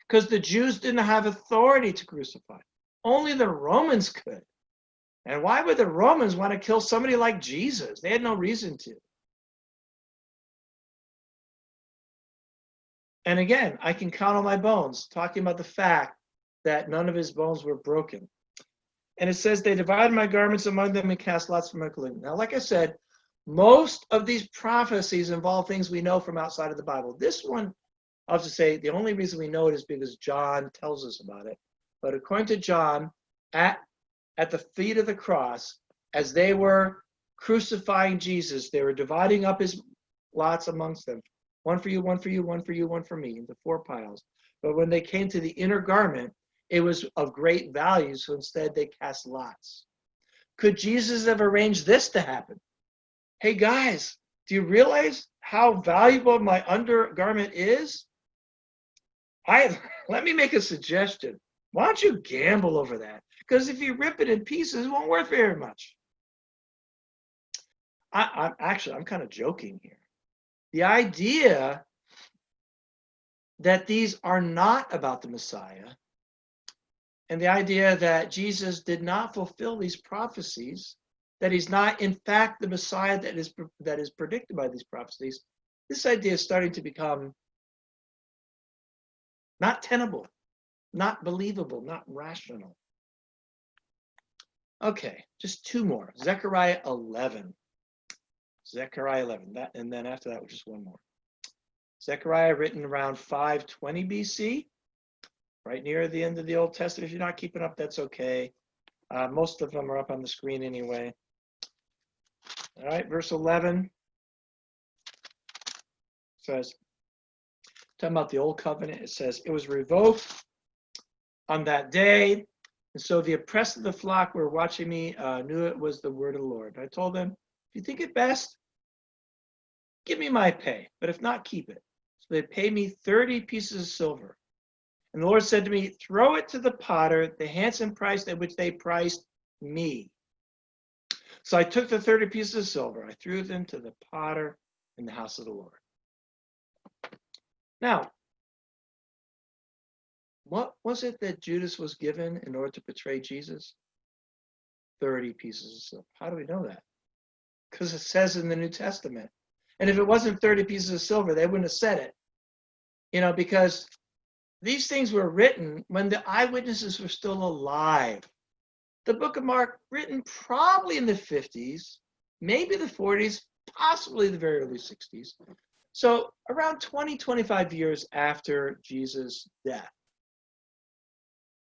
because the Jews didn't have authority to crucify. Only the Romans could. And why would the Romans want to kill somebody like Jesus? They had no reason to. And again, I can count on my bones, talking about the fact that none of his bones were broken. And it says, they divided my garments among them and cast lots for my clothing. Now, like I said, most of these prophecies involve things we know from outside of the Bible. This one, I'll have to say, the only reason we know it is because John tells us about it. But according to John, at the feet of the cross, as they were crucifying Jesus, they were dividing up his lots amongst them. One for you, one for you, one for you, one for me, into 4 piles. But when they came to the inner garment, it was of great value, so instead they cast lots. Could Jesus have arranged this to happen? Hey guys, do you realize how valuable my undergarment is? Let me make a suggestion. Why don't you gamble over that? Because if you rip it in pieces, it won't worth very much. I'm kind of joking here. The idea that these are not about the Messiah, and the idea that Jesus did not fulfill these prophecies, that he's not in fact the Messiah that is predicted by these prophecies, this idea is starting to become not tenable, not believable, not rational. Okay, just 2 more. Zechariah 11. Zechariah 11, and then after that, just 1 more. Zechariah, written around 520 BC, right near the end of the Old Testament. If you're not keeping up, that's okay. Most of them are up on the screen anyway. All right, verse 11 says, talking about the Old Covenant, it says, it was revoked on that day, and so the oppressed of the flock were watching me, knew it was the word of the Lord. I told them, if you think it best, give me my pay, but if not, keep it. So they paid me 30 pieces of silver. And the Lord said to me, throw it to the potter, the handsome price at which they priced me. So I took the 30 pieces of silver, I threw them to the potter in the house of the Lord. Now, what was it that Judas was given in order to betray Jesus? 30 pieces of silver. How do we know that? Because it says in the New Testament, And if it wasn't 30 pieces of silver, they wouldn't have said it. Because these things were written when the eyewitnesses were still alive. The book of Mark, written probably in the 50s, maybe the 40s, possibly the very early 60s. So around 20, 25 years after Jesus' death.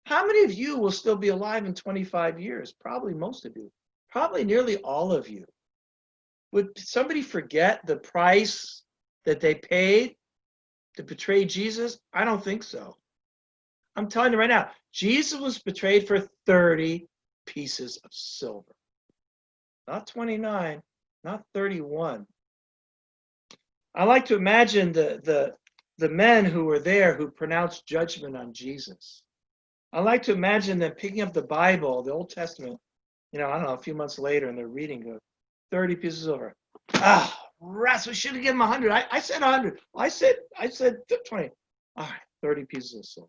How many of you will still be alive in 25 years? Probably most of you. Probably nearly all of you. Would somebody forget the price that they paid to betray Jesus? I don't think so. I'm telling you right now, Jesus was betrayed for 30 pieces of silver. Not 29, not 31. I like to imagine the men who were there who pronounced judgment on Jesus. I like to imagine them picking up the Bible, the Old Testament, I don't know, a few months later, and they're reading 30 pieces of silver. Rats, we should have given him 100. I said 100. I said 20. All right, 30 pieces of silver.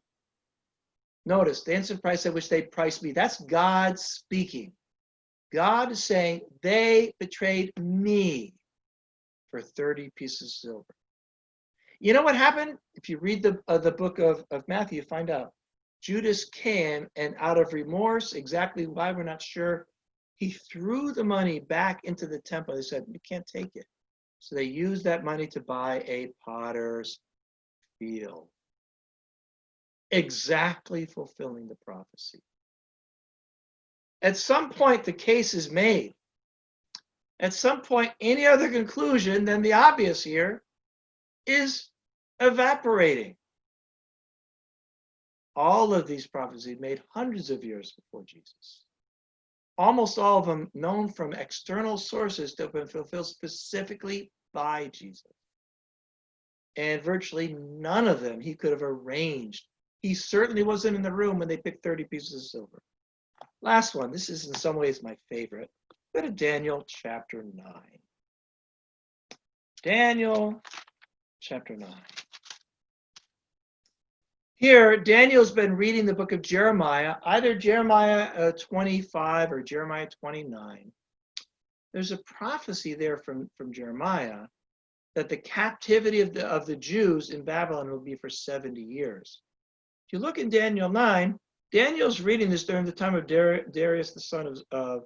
Notice, the instant price at which they priced me. That's God speaking. God is saying, they betrayed me for 30 pieces of silver. You know what happened? If you read the book of Matthew, you find out. Judas came, and out of remorse, exactly why we're not sure, he threw the money back into the temple. They said, you can't take it. So they used that money to buy a potter's field. Exactly fulfilling the prophecy. At some point, the case is made. At some point, any other conclusion than the obvious here is evaporating. All of these prophecies made hundreds of years before Jesus. Almost all of them known from external sources to have been fulfilled specifically by Jesus. And virtually none of them he could have arranged. He certainly wasn't in the room when they picked 30 pieces of silver. Last one. This is in some ways my favorite. Go to Daniel chapter 9. Daniel chapter 9. Here, Daniel's been reading the book of Jeremiah, either Jeremiah 25 or Jeremiah 29. There's a prophecy there from Jeremiah that the captivity of the Jews in Babylon will be for 70 years. If you look in Daniel 9, Daniel's reading this during the time of Darius, the son of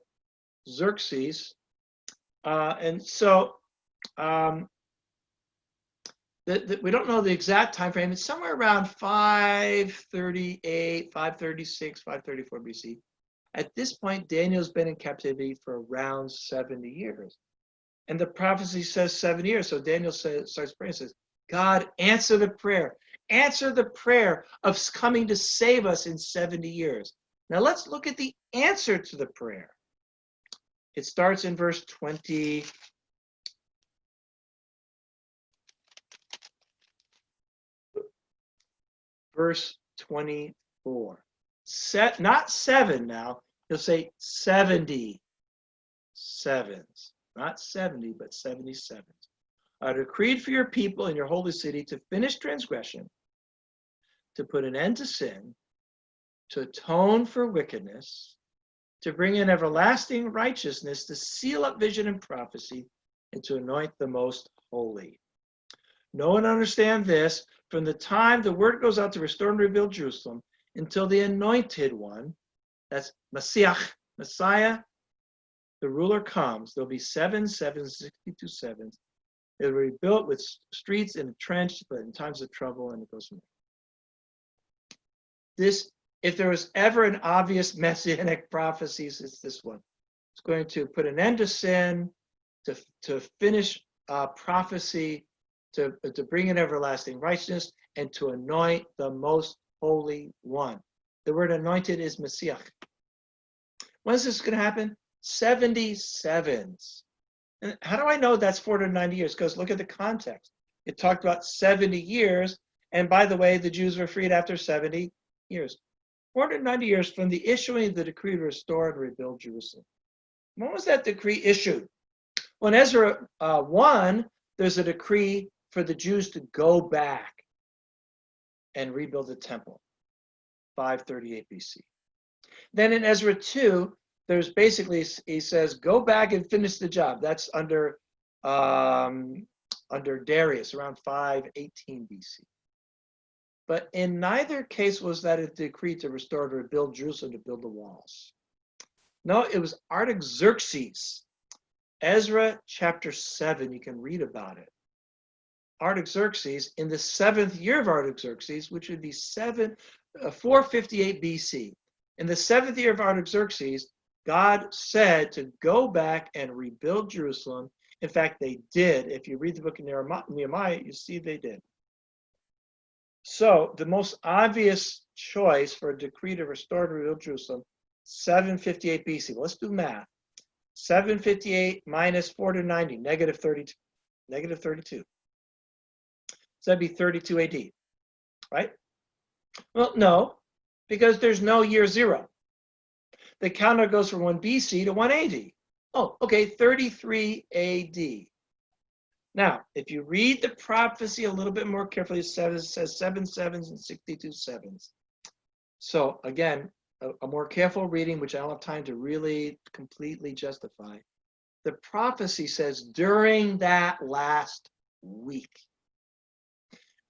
Xerxes. And so we don't know the exact time frame. It's somewhere around 538, 536, 534 BC. At this point, Daniel's been in captivity for around 70 years. And the prophecy says 7 years. So Daniel starts praying and says, God, answer the prayer. Answer the prayer of coming to save us in 70 years. Now let's look at the answer to the prayer. It starts in verse 20. Verse 24. Not 7 now. You'll say 70 sevens. Not 70, but 77. I decreed for your people in your holy city to finish transgression, to put an end to sin, to atone for wickedness, to bring in everlasting righteousness, to seal up vision and prophecy, and to anoint the most holy. Know and understand this, from the time the word goes out to restore and rebuild Jerusalem until the anointed one, that's Messiah, the ruler comes, there'll be 7 sevens, 62 sevens. It'll be built with streets and entrenched, but in times of trouble, and it goes from there. This, if there was ever an obvious messianic prophecy, it's this one. It's going to put an end to sin, to finish prophecy, to bring in everlasting righteousness, and to anoint the most holy one. The word anointed is Messiah. When is this going to happen? 77s. And how do I know that's 490 years? Because look at the context. It talked about 70 years. And by the way, the Jews were freed after 70 years. 490 years from the issuing of the decree to restore and rebuild Jerusalem. When was that decree issued? Well, in Ezra 1, there's a decree for the Jews to go back and rebuild the temple, 538 BC. Then in Ezra 2, there's basically, he says, go back and finish the job. That's under under Darius around 518 BC. But in neither case was that a decree to restore or rebuild Jerusalem, to build the walls. No, it was Artaxerxes. Ezra chapter 7, you can read about it. Artaxerxes, in the 7th year of Artaxerxes, which would be 458 BC. In the 7th year of Artaxerxes, God said to go back and rebuild Jerusalem. In fact, they did. If you read the book of Nehemiah, you see they did. So the most obvious choice for a decree to restore and rebuild Jerusalem, 758 BC. Well, let's do math. 758 minus 490, negative 32. Negative 32. So that'd be 32 AD, right? Well, no, because there's no year zero. The counter goes from 1 BC to 1 AD. Oh, okay, 33 AD. Now, if you read the prophecy a little bit more carefully, it says 7 sevens and 62 sevens. So again, a more careful reading, which I don't have time to really completely justify. The prophecy says during that last week,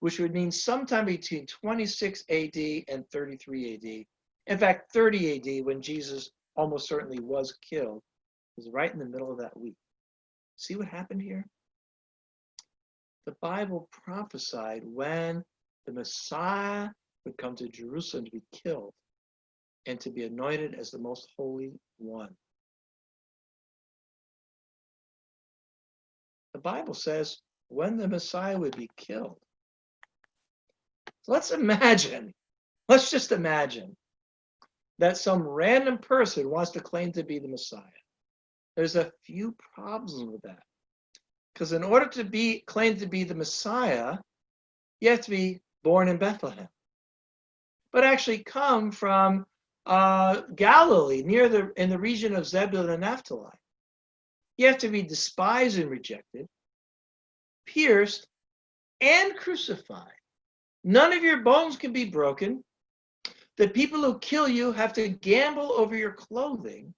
which would mean sometime between 26 AD and 33 AD. In fact, 30 AD, when Jesus almost certainly was killed, was right in the middle of that week. See what happened here? The Bible prophesied when the Messiah would come to Jerusalem to be killed and to be anointed as the most holy one. The Bible says when the Messiah would be killed. So let's just imagine that some random person wants to claim to be the Messiah. There's a few problems with that. Because in order to be claimed to be the Messiah, you have to be born in Bethlehem, but actually come from Galilee, in the region of Zebulun and Naphtali. You have to be despised and rejected, pierced, and crucified. None of your bones can be broken. The people who kill you have to gamble over your clothing.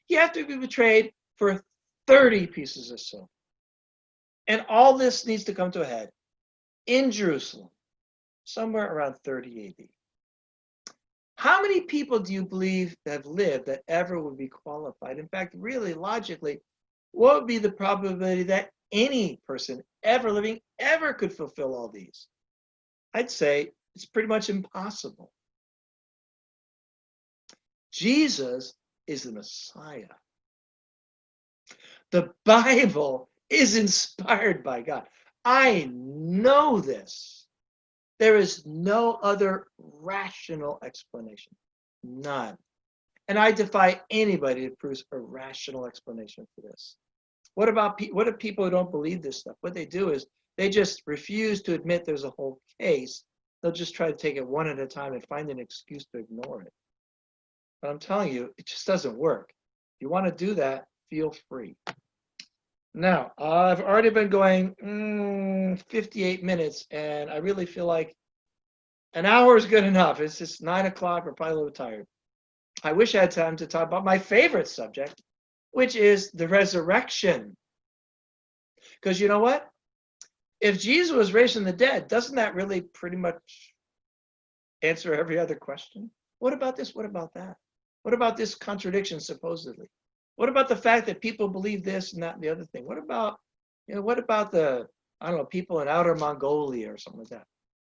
You have to be betrayed for 30 pieces of silver. And all this needs to come to a head in Jerusalem, somewhere around 30 AD. How many people do you believe have lived that ever would be qualified? In fact, really logically, what would be the probability that any person ever living ever could fulfill all these? I'd say it's pretty much impossible. Jesus is the Messiah. The Bible is inspired by God. I know this. There is no other rational explanation. None. And I defy anybody to produce a rational explanation for this. What if people who don't believe this stuff? What they do is they just refuse to admit there's a whole case. They'll just try to take it one at a time and find an excuse to ignore it. But I'm telling you, it just doesn't work. If you want to do that, feel free. Now, I've already been going 58 minutes, and I really feel like an hour is good enough. It's just 9 o'clock. We're probably a little tired. I wish I had time to talk about my favorite subject, which is the resurrection. Because you know what? If Jesus was raised from the dead, doesn't that really pretty much answer every other question? What about this? What about that? What about this contradiction, supposedly? What about the fact that people believe this and that and the other thing? What about the, I don't know, people in outer Mongolia or something like that?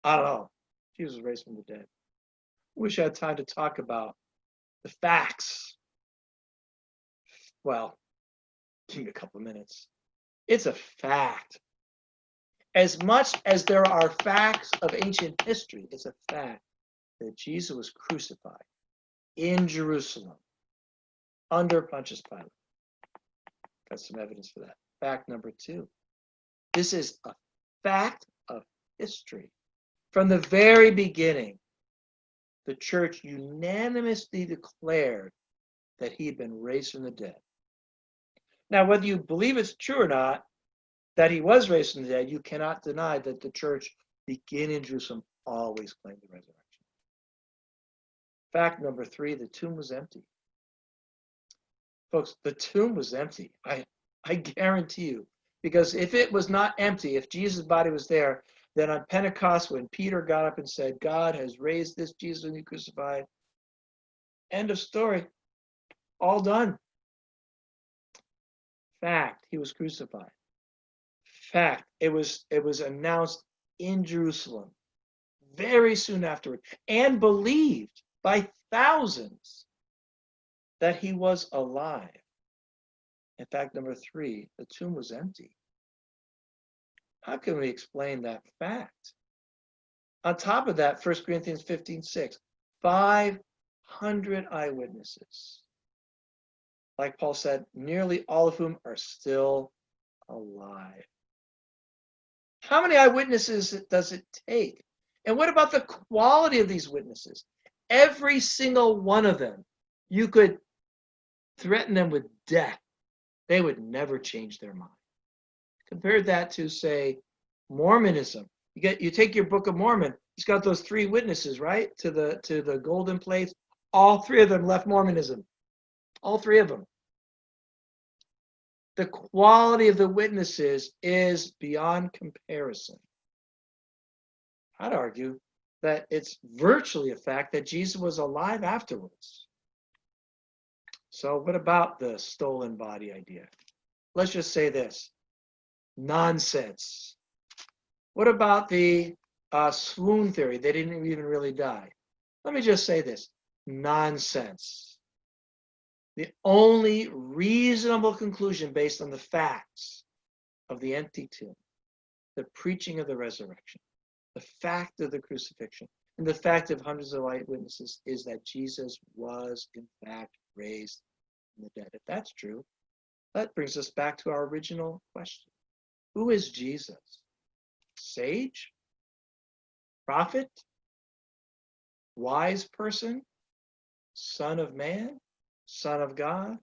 I don't know. Jesus was raised from the dead. Wish I had time to talk about the facts. Well, give me a couple of minutes. It's a fact. As much as there are facts of ancient history, it's a fact that Jesus was crucified in Jerusalem under Pontius Pilate. Got some evidence for that. Fact number 2. This is a fact of history. From the very beginning, the church unanimously declared that he had been raised from the dead. Now, whether you believe it's true or not, that he was raised from the dead, you cannot deny that the church, beginning in Jerusalem, always claimed the resurrection. Fact number 3, the tomb was empty. Folks, the tomb was empty. I guarantee you, Because if it was not empty, if Jesus' body was there, then on Pentecost, when Peter got up and said, God has raised this Jesus whom you crucified, end of story, all done. Fact, he was crucified. Fact, it was announced in Jerusalem very soon afterward and believed by thousands that he was alive. In fact, number 3, the tomb was empty. How can we explain that fact? On top of that, 1 Corinthians 15:6, 500 eyewitnesses. Like Paul said, nearly all of whom are still alive. How many eyewitnesses does it take? And what about the quality of these witnesses? Every single one of them, you could threaten them with death. They would never change their mind. Compare that to, say, Mormonism. You take your Book of Mormon. He's got those 3 witnesses, right, to the golden plates. All 3 of them left Mormonism. All 3 of them. The quality of the witnesses is beyond comparison. I'd argue that it's virtually a fact that Jesus was alive afterwards. So what about the stolen body idea? Let's just say this. Nonsense. What about the swoon theory? They didn't even really die. Let me just say this. Nonsense. The only reasonable conclusion based on the facts of the empty tomb, the preaching of the resurrection, the fact of the crucifixion, and the fact of hundreds of eyewitnesses is that Jesus was, in fact, raised from the dead. If that's true, that brings us back to our original question. Who is Jesus? Sage? Prophet? Wise person? Son of man? Son of God?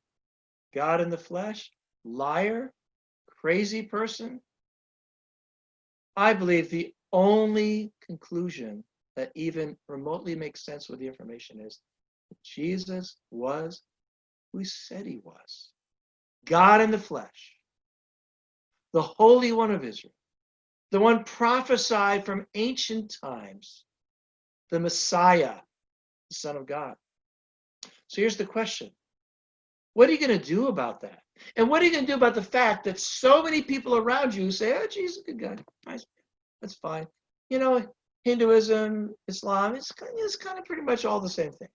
God in the flesh? Liar? Crazy person? I believe the only conclusion that even remotely makes sense with the information is that Jesus was who he said he was. God in the flesh. The Holy One of Israel. The one prophesied from ancient times. The Messiah, the Son of God. So here's the question. What are you going to do about that? And what are you going to do about the fact that so many people around you say, oh, Jesus is a good guy. Nice. That's fine. You know, Hinduism, Islam, it's kind of pretty much all the same thing.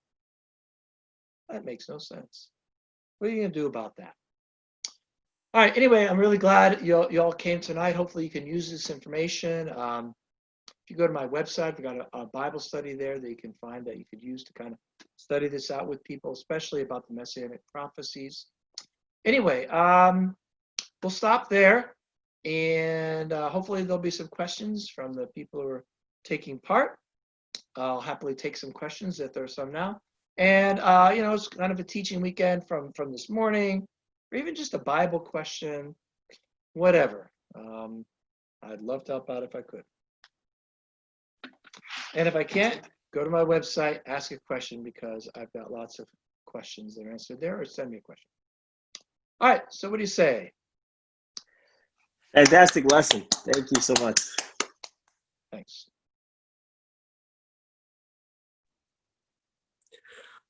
That makes no sense. What are you going to do about that? All right. Anyway, I'm really glad you all came tonight. Hopefully you can use this information. If you go to my website, we've got a Bible study there that you can find that you could use to kind of study this out with people, especially about the Messianic prophecies. Anyway, we'll stop there. And hopefully there'll be some questions from the people who are taking part. I'll happily take some questions if there are some now. And, it's kind of a teaching weekend from this morning, or even just a Bible question, whatever. I'd love to help out if I could. And if I can't, go to my website, ask a question, because I've got lots of questions that are answered there, or send me a question. All right, so what do you say? Fantastic lesson. Thank you so much. Thanks.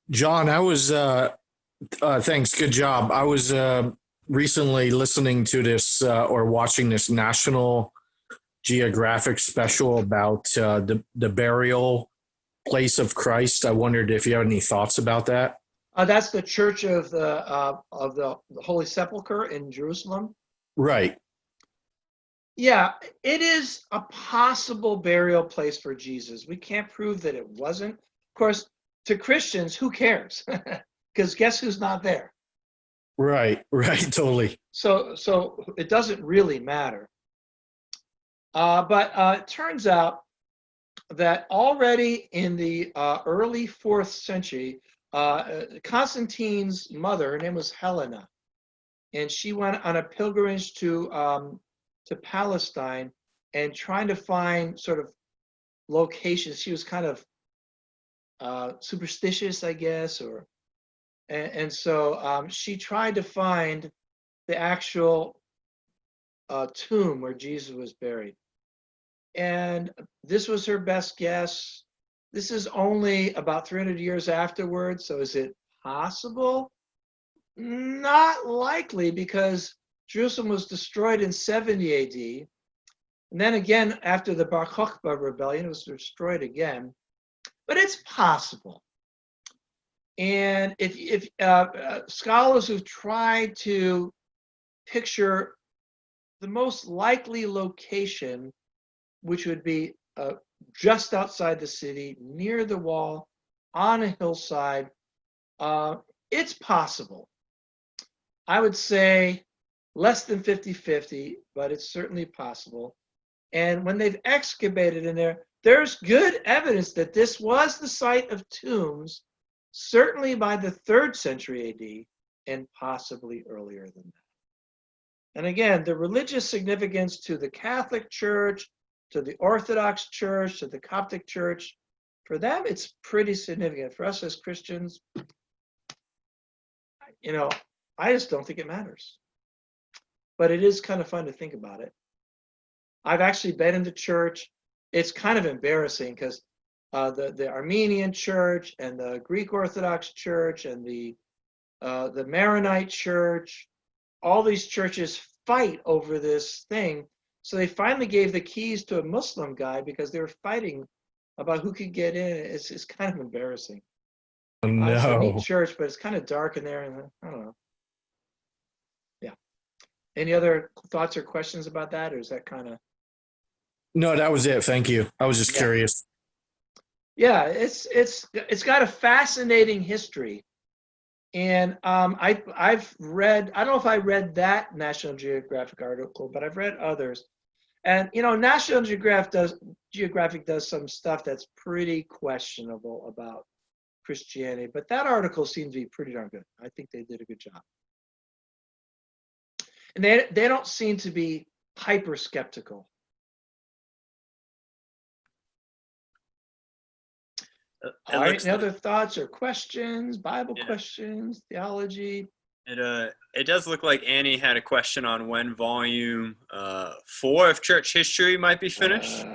John, I was, thanks, good job. I was recently listening to this or watching this National Geographic special about the burial place of Christ. I wondered if you have any thoughts about that. That's the Church of the Holy Sepulchre in Jerusalem. Right. Yeah, it is a possible burial place for Jesus. We can't prove that it wasn't. Of course, to Christians, who cares? Because guess who's not there? Right, totally. So it doesn't really matter. But it turns out that already in the early 4th century, Constantine's mother, her name was Helena, and she went on a pilgrimage to Palestine and trying to find sort of locations. She was kind of superstitious, I guess, and so she tried to find the actual tomb where Jesus was buried. And this was her best guess. This is only about 300 years afterwards. So is it possible? Not likely, because Jerusalem was destroyed in 70 AD. And then again, after the Bar Kokhba rebellion, it was destroyed again. But it's possible. And if scholars who've tried to picture the most likely location, which would be just outside the city, near the wall, on a hillside, it's possible. I would say less than 50-50, but it's certainly possible. And when they've excavated in there, there's good evidence that this was the site of tombs, certainly by the 3rd century AD, and possibly earlier than that. And again, the religious significance to the Catholic Church, to the Orthodox Church, to the Coptic Church, for them, it's pretty significant. For us as Christians, I just don't think it matters. But it is kind of fun to think about it. I've actually been in the church. It's kind of embarrassing because the Armenian Church and the Greek Orthodox Church and the Maronite Church, all these churches fight over this thing. So they finally gave the keys to a Muslim guy because they were fighting about who could get in. It's kind of embarrassing. No. It's a neat church, but it's kind of dark in there, and I don't know. Yeah. Any other thoughts or questions about that, or is that kind of? No, that was it. Thank you. I was just curious. Yeah, it's got a fascinating history, and I've read. I don't know if I read that National Geographic article, but I've read others. And National Geographic does some stuff that's pretty questionable about Christianity, but that article seems to be pretty darn good. I think they did a good job, and they don't seem to be hyper skeptical. All right, any other thoughts or questions? Bible questions, theology? It does look like Annie had a question on when volume 4 of Church History might be finished.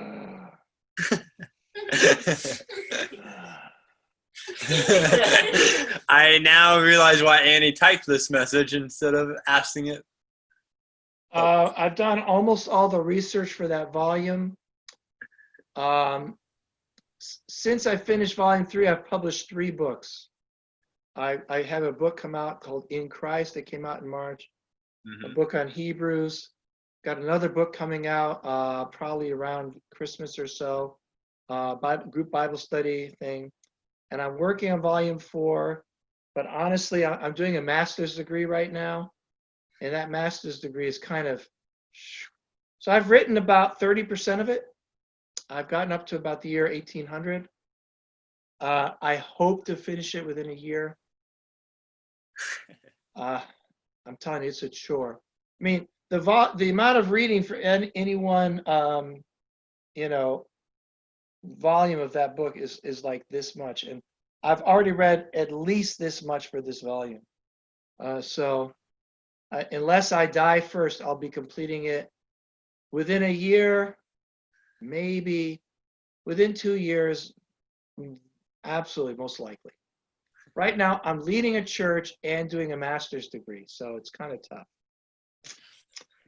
I now realize why Annie typed this message instead of asking it. I've done almost all the research for that volume. Since I finished volume 3, I've published 3 books. I have a book come out called In Christ that came out in March, a book on Hebrews, got another book coming out probably around Christmas or so, group Bible study thing, and I'm working on volume 4, but honestly, I'm doing a master's degree right now, and that master's degree is kind of, so I've written about 30% of it. I've gotten up to about the year 1800. I hope to finish it within a year. I'm telling you, it's a chore. I mean, the amount of reading for any one, volume of that book is like this much, and I've already read at least this much for this volume. So unless I die first, I'll be completing it within a year, maybe within 2 years, absolutely, most likely. Right now, I'm leading a church and doing a master's degree, so it's kind of tough.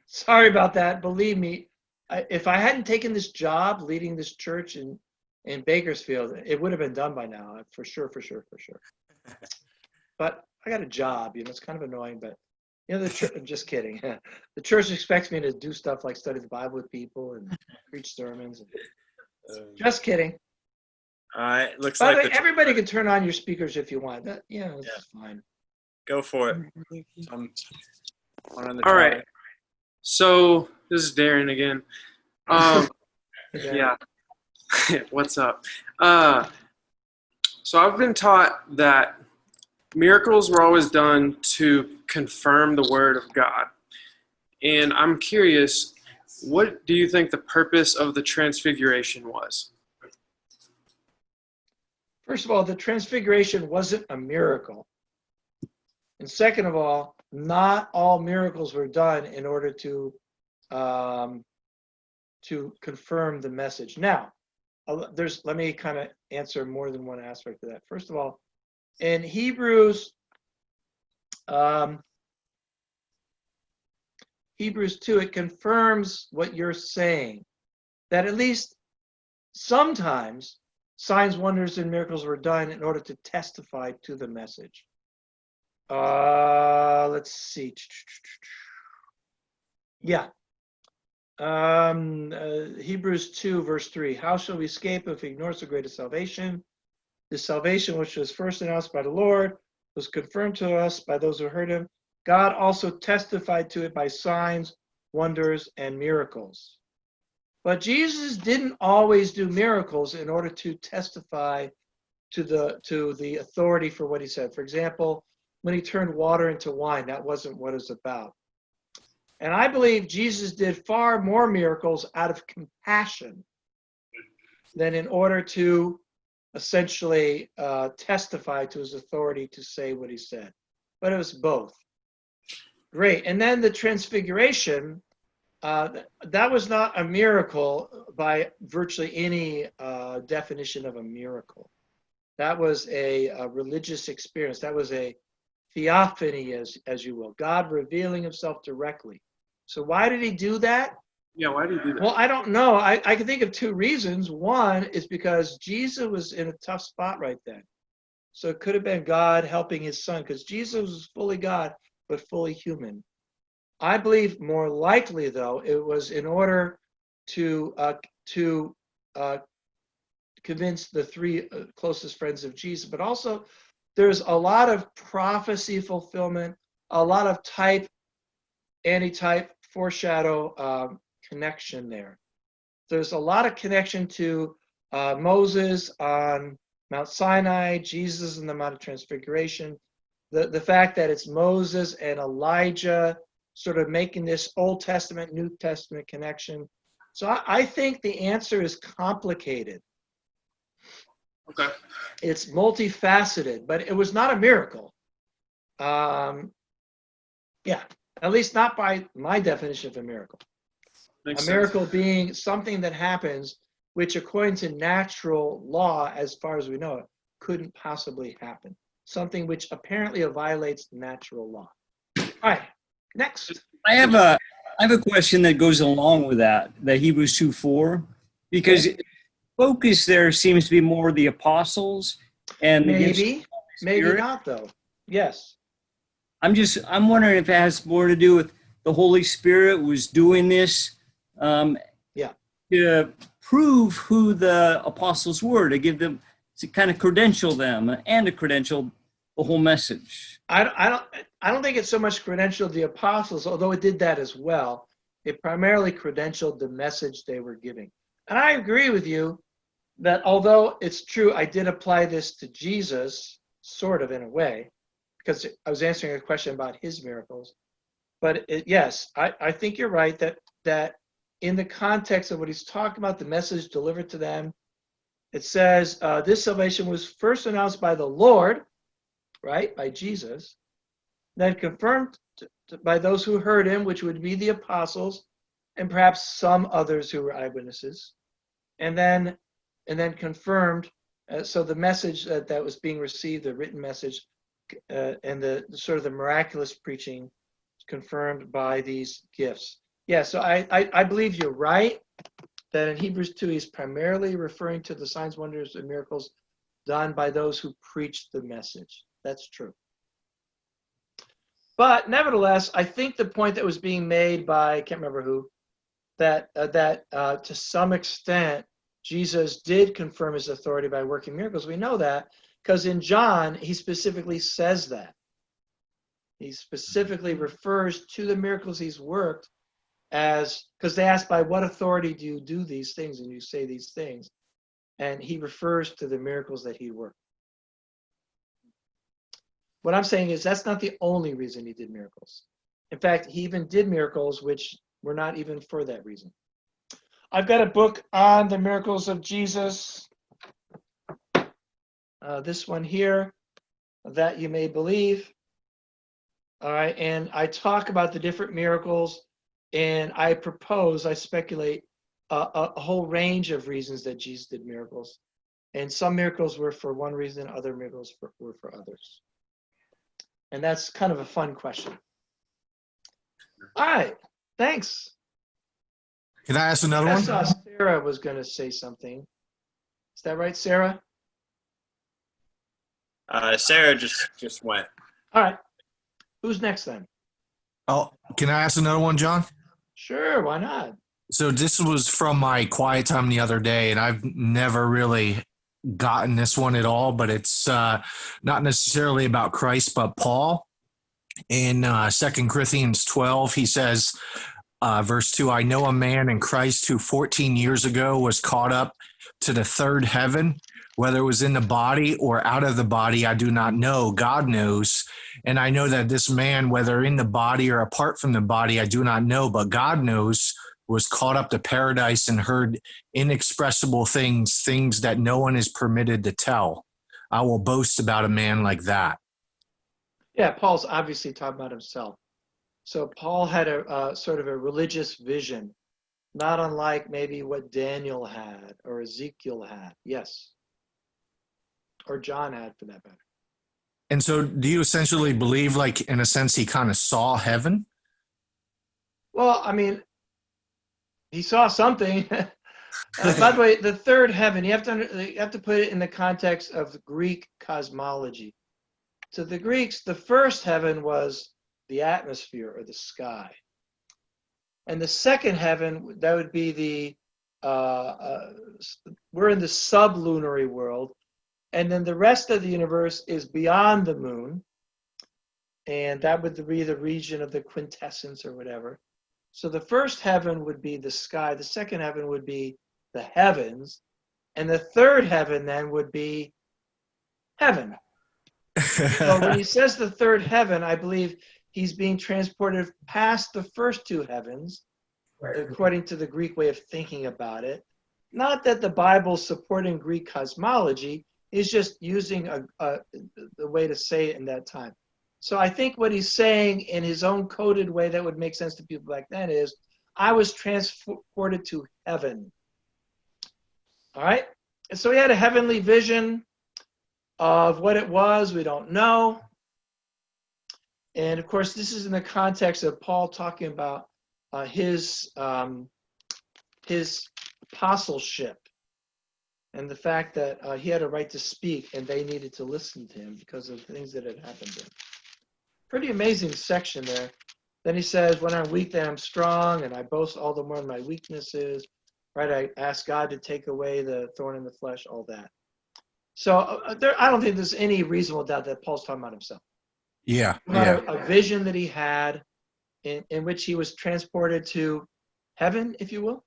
Sorry about that. Believe me, if I hadn't taken this job leading this church in Bakersfield, it would have been done by now, for sure. But I got a job, it's kind of annoying, but the church, just kidding. The church expects me to do stuff like study the Bible with people and preach sermons. Just kidding. All right, looks By like the way, everybody can turn on your speakers if you want. That's fine. Go for it. All right. So this is Darren again. Yeah. What's up? So I've been taught that miracles were always done to confirm the word of God. And I'm curious, what do you think the purpose of the transfiguration was? First of all, the transfiguration wasn't a miracle. And second of all, not all miracles were done in order to to confirm the message. Now, let me kind of answer more than one aspect of that. First of all, in Hebrews 2, it confirms what you're saying, that at least sometimes signs, wonders, and miracles were done in order to testify to the message. Let's see. Yeah. Hebrews 2, verse 3. How shall we escape if we ignore so great a salvation? This salvation, which was first announced by the Lord, was confirmed to us by those who heard him. God also testified to it by signs, wonders, and miracles. But Jesus didn't always do miracles in order to testify to the authority for what he said. For example, when he turned water into wine, that wasn't what it's about. And I believe Jesus did far more miracles out of compassion than in order to essentially testify to his authority to say what he said. But it was both. Great. And then the transfiguration, that was not a miracle by virtually any definition of a miracle. That was a religious experience. That was a theophany, as you will, God revealing himself directly. So why did he do that? Yeah, why do you do that? Well, I don't know. I can think of two reasons. One is because Jesus was in a tough spot right then. So it could have been God helping his son, because Jesus was fully God, but fully human. I believe more likely, though, it was in order to convince the three closest friends of Jesus, but also there's a lot of prophecy fulfillment, a lot of type, anti-type, foreshadow connection there. There's a lot of connection to Moses on Mount Sinai, Jesus in the Mount of Transfiguration, the fact that it's Moses and Elijah sort of making this Old Testament, New Testament connection. So I think the answer is complicated. Okay. It's multifaceted, but it was not a miracle. Yeah, at least not by my definition of a miracle. Makes A sense. miracle being something that happens which, according to natural law, as far as we know it, couldn't possibly happen. Something which apparently violates natural law. All right, next. I have a question that goes along with that, the Hebrews 2:4, because focus there seems to be more the apostles and the gifts of the Maybe, Holy maybe Spirit. not though. Yes. I'm wondering if it has more to do with the Holy Spirit was doing this Yeah. to prove who the apostles were, to give them, to kind of credential them and to credential the whole message. I don't think it's so much credentialed the apostles, although it did that as well. It primarily credentialed the message they were giving. And I agree with you that although it's true, I did apply this to Jesus, sort of in a way, because I was answering a question about his miracles. But yes, I think you're right that in the context of what he's talking about, the message delivered to them, it says this salvation was first announced by the Lord, right, by Jesus, then confirmed by those who heard him, which would be the apostles, and perhaps some others who were eyewitnesses, and then confirmed. So the message that was being received, the written message, and the sort of the miraculous preaching, confirmed by these gifts. Yeah, so I believe you're right that in Hebrews 2 he's primarily referring to the signs, wonders, and miracles done by those who preached the message. That's true. But nevertheless, I think the point that was being made by, I can't remember who, that to some extent Jesus did confirm his authority by working miracles. We know that because in John he specifically says that. He specifically refers to the miracles he's worked as, because they ask, by what authority do you do these things and you say these things? And he refers to the miracles that he worked. What I'm saying is that's not the only reason he did miracles. In fact, he even did miracles which were not even for that reason. I've got a book on the miracles of Jesus. This one here, That You May Believe. All right, and I talk about the different miracles And I speculate a whole range of reasons that Jesus did miracles. And some miracles were for one reason, other miracles were for others. And that's kind of a fun question. All right, thanks. Can I ask another I one? saw Sarah was going to say something. Is that right, Sarah? Sarah just went. All right. Who's next then? Oh, can I ask another one, John? Sure, why not? So this was from my quiet time the other day, and I've never really gotten this one at all, but it's not necessarily about Christ, but Paul. In 2 Corinthians 12, he says, verse 2, I know a man in Christ who 14 years ago was caught up to the third heaven. Whether it was in the body or out of the body, I do not know. God knows. And I know that this man, whether in the body or apart from the body, I do not know, but God knows, was caught up to paradise and heard inexpressible things, things that no one is permitted to tell. I will boast about a man like that. Yeah, Paul's obviously talking about himself. So Paul had a sort of a religious vision, not unlike maybe what Daniel had or Ezekiel had. Yes. Or John had, for that matter. And so do you essentially believe, like, in a sense, he kind of saw heaven? Well, I mean, he saw something. By the way, the third heaven, you have to put it in the context of the Greek cosmology. To the Greeks, the first heaven was the atmosphere or the sky. And the second heaven, that would be we're in the sublunary world. And then the rest of the universe is beyond the moon. And that would be the region of the quintessence or whatever. So the first heaven would be the sky. The second heaven would be the heavens. And the third heaven then would be heaven. So when he says the third heaven, I believe he's being transported past the first two heavens, according to the Greek way of thinking about it. Not that the Bible's supporting Greek cosmology, is just using the way to say it in that time. So I think what he's saying in his own coded way that would make sense to people back then is, I was transported to heaven. All right? And so he had a heavenly vision of what it was. We don't know. And of course, this is in the context of Paul talking about his apostleship and the fact that he had a right to speak and they needed to listen to him because of things that had happened to him. Pretty amazing section there. Then he says, when I'm weak, then I'm strong, and I boast all the more in my weaknesses. Right? I ask God to take away the thorn in the flesh, all that. So I don't think there's any reasonable doubt that Paul's talking about himself. Yeah. About a vision that he had in which he was transported to heaven, if you will.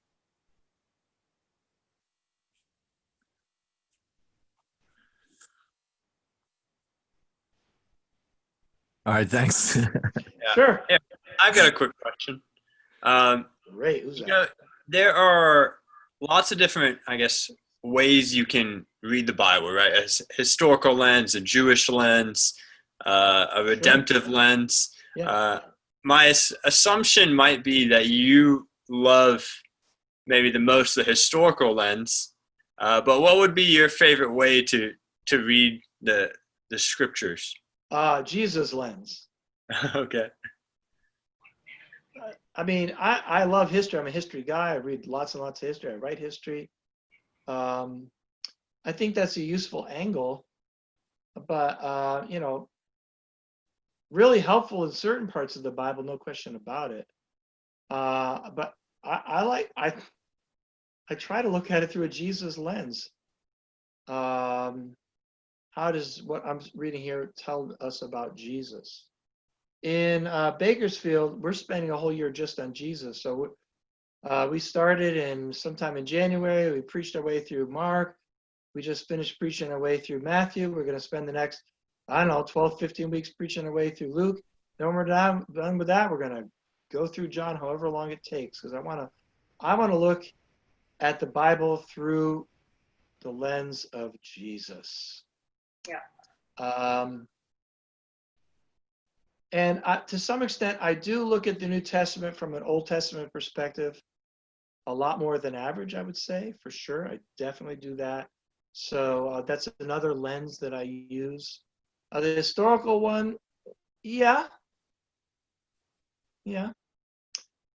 All right, thanks. Yeah. Sure. Yeah, I've got a quick question. Great. Who's You that? know, there are lots of different, I guess, ways you can read the Bible, right? A historical lens, a Jewish lens, a redemptive lens. Yeah. My assumption might be that you love maybe the most the historical lens, but what would be your favorite way to read the scriptures? Jesus lens. Okay. I mean, I love history. I'm a history guy. I read lots and lots of history. I write history. I think that's a useful angle, but really helpful in certain parts of the Bible, no question about it. But I try to look at it through a Jesus lens. How does what I'm reading here tell us about Jesus? In Bakersfield, we're spending a whole year just on Jesus. So we started sometime in January. We preached our way through Mark. We just finished preaching our way through Matthew. We're going to spend the next, 12, 15 weeks preaching our way through Luke. Then when we're done with that, we're going to go through John however long it takes, because I want to look at the Bible through the lens of Jesus. Yeah. And to some extent, I do look at the New Testament from an Old Testament perspective a lot more than average, I would say, for sure. I definitely do that. So that's another lens that I use. The historical one, yeah.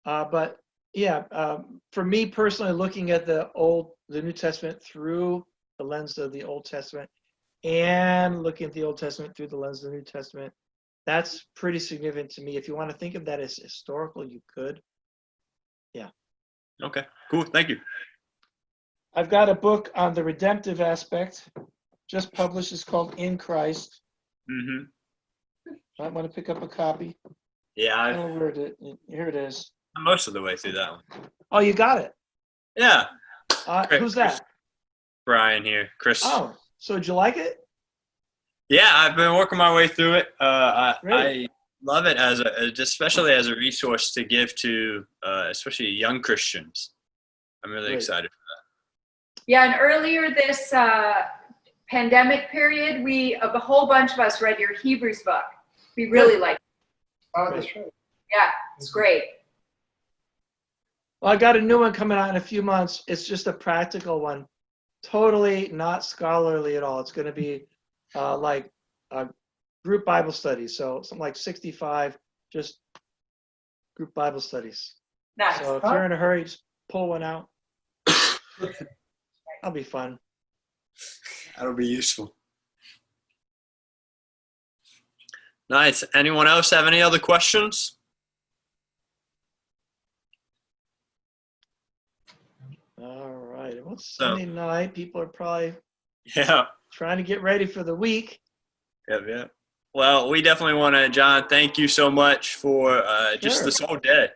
But yeah, for me personally, looking at the New Testament through the lens of the Old Testament and looking at the Old Testament through the lens of the New Testament, that's pretty significant to me. If you want to think of that as historical, you could. Yeah. Okay, cool. Thank you. I've got a book on the redemptive aspect, just published. It's called In Christ. Mm-hmm. Might want to pick up a copy. Yeah, I don't know where here it is. I'm most of the way through that one. Oh, you got it. Yeah. Great. Who's that? Brian here. Chris. Oh, so did you like it? Yeah, I've been working my way through it. I Great. love it especially as a resource to give to especially young Christians. I'm really Great. excited for Yeah, and earlier this pandemic period, a whole bunch of us read your Hebrews book. We really liked it. Oh, that's right. Yeah, it's great. Well, I got a new one coming out in a few months. It's just a practical one, totally not scholarly at all. It's going to be like a group Bible studies. So something like 65, just group Bible studies. Nice. So if you're in a hurry, just pull one out. That'll be fun. that. That'll be useful. Nice. Anyone else have any other questions? All right. Well, it's Sunday night. People are probably Yeah. trying to get ready for the week. Yeah. Well, we definitely want to, John, thank you so much for just Sure. this whole day.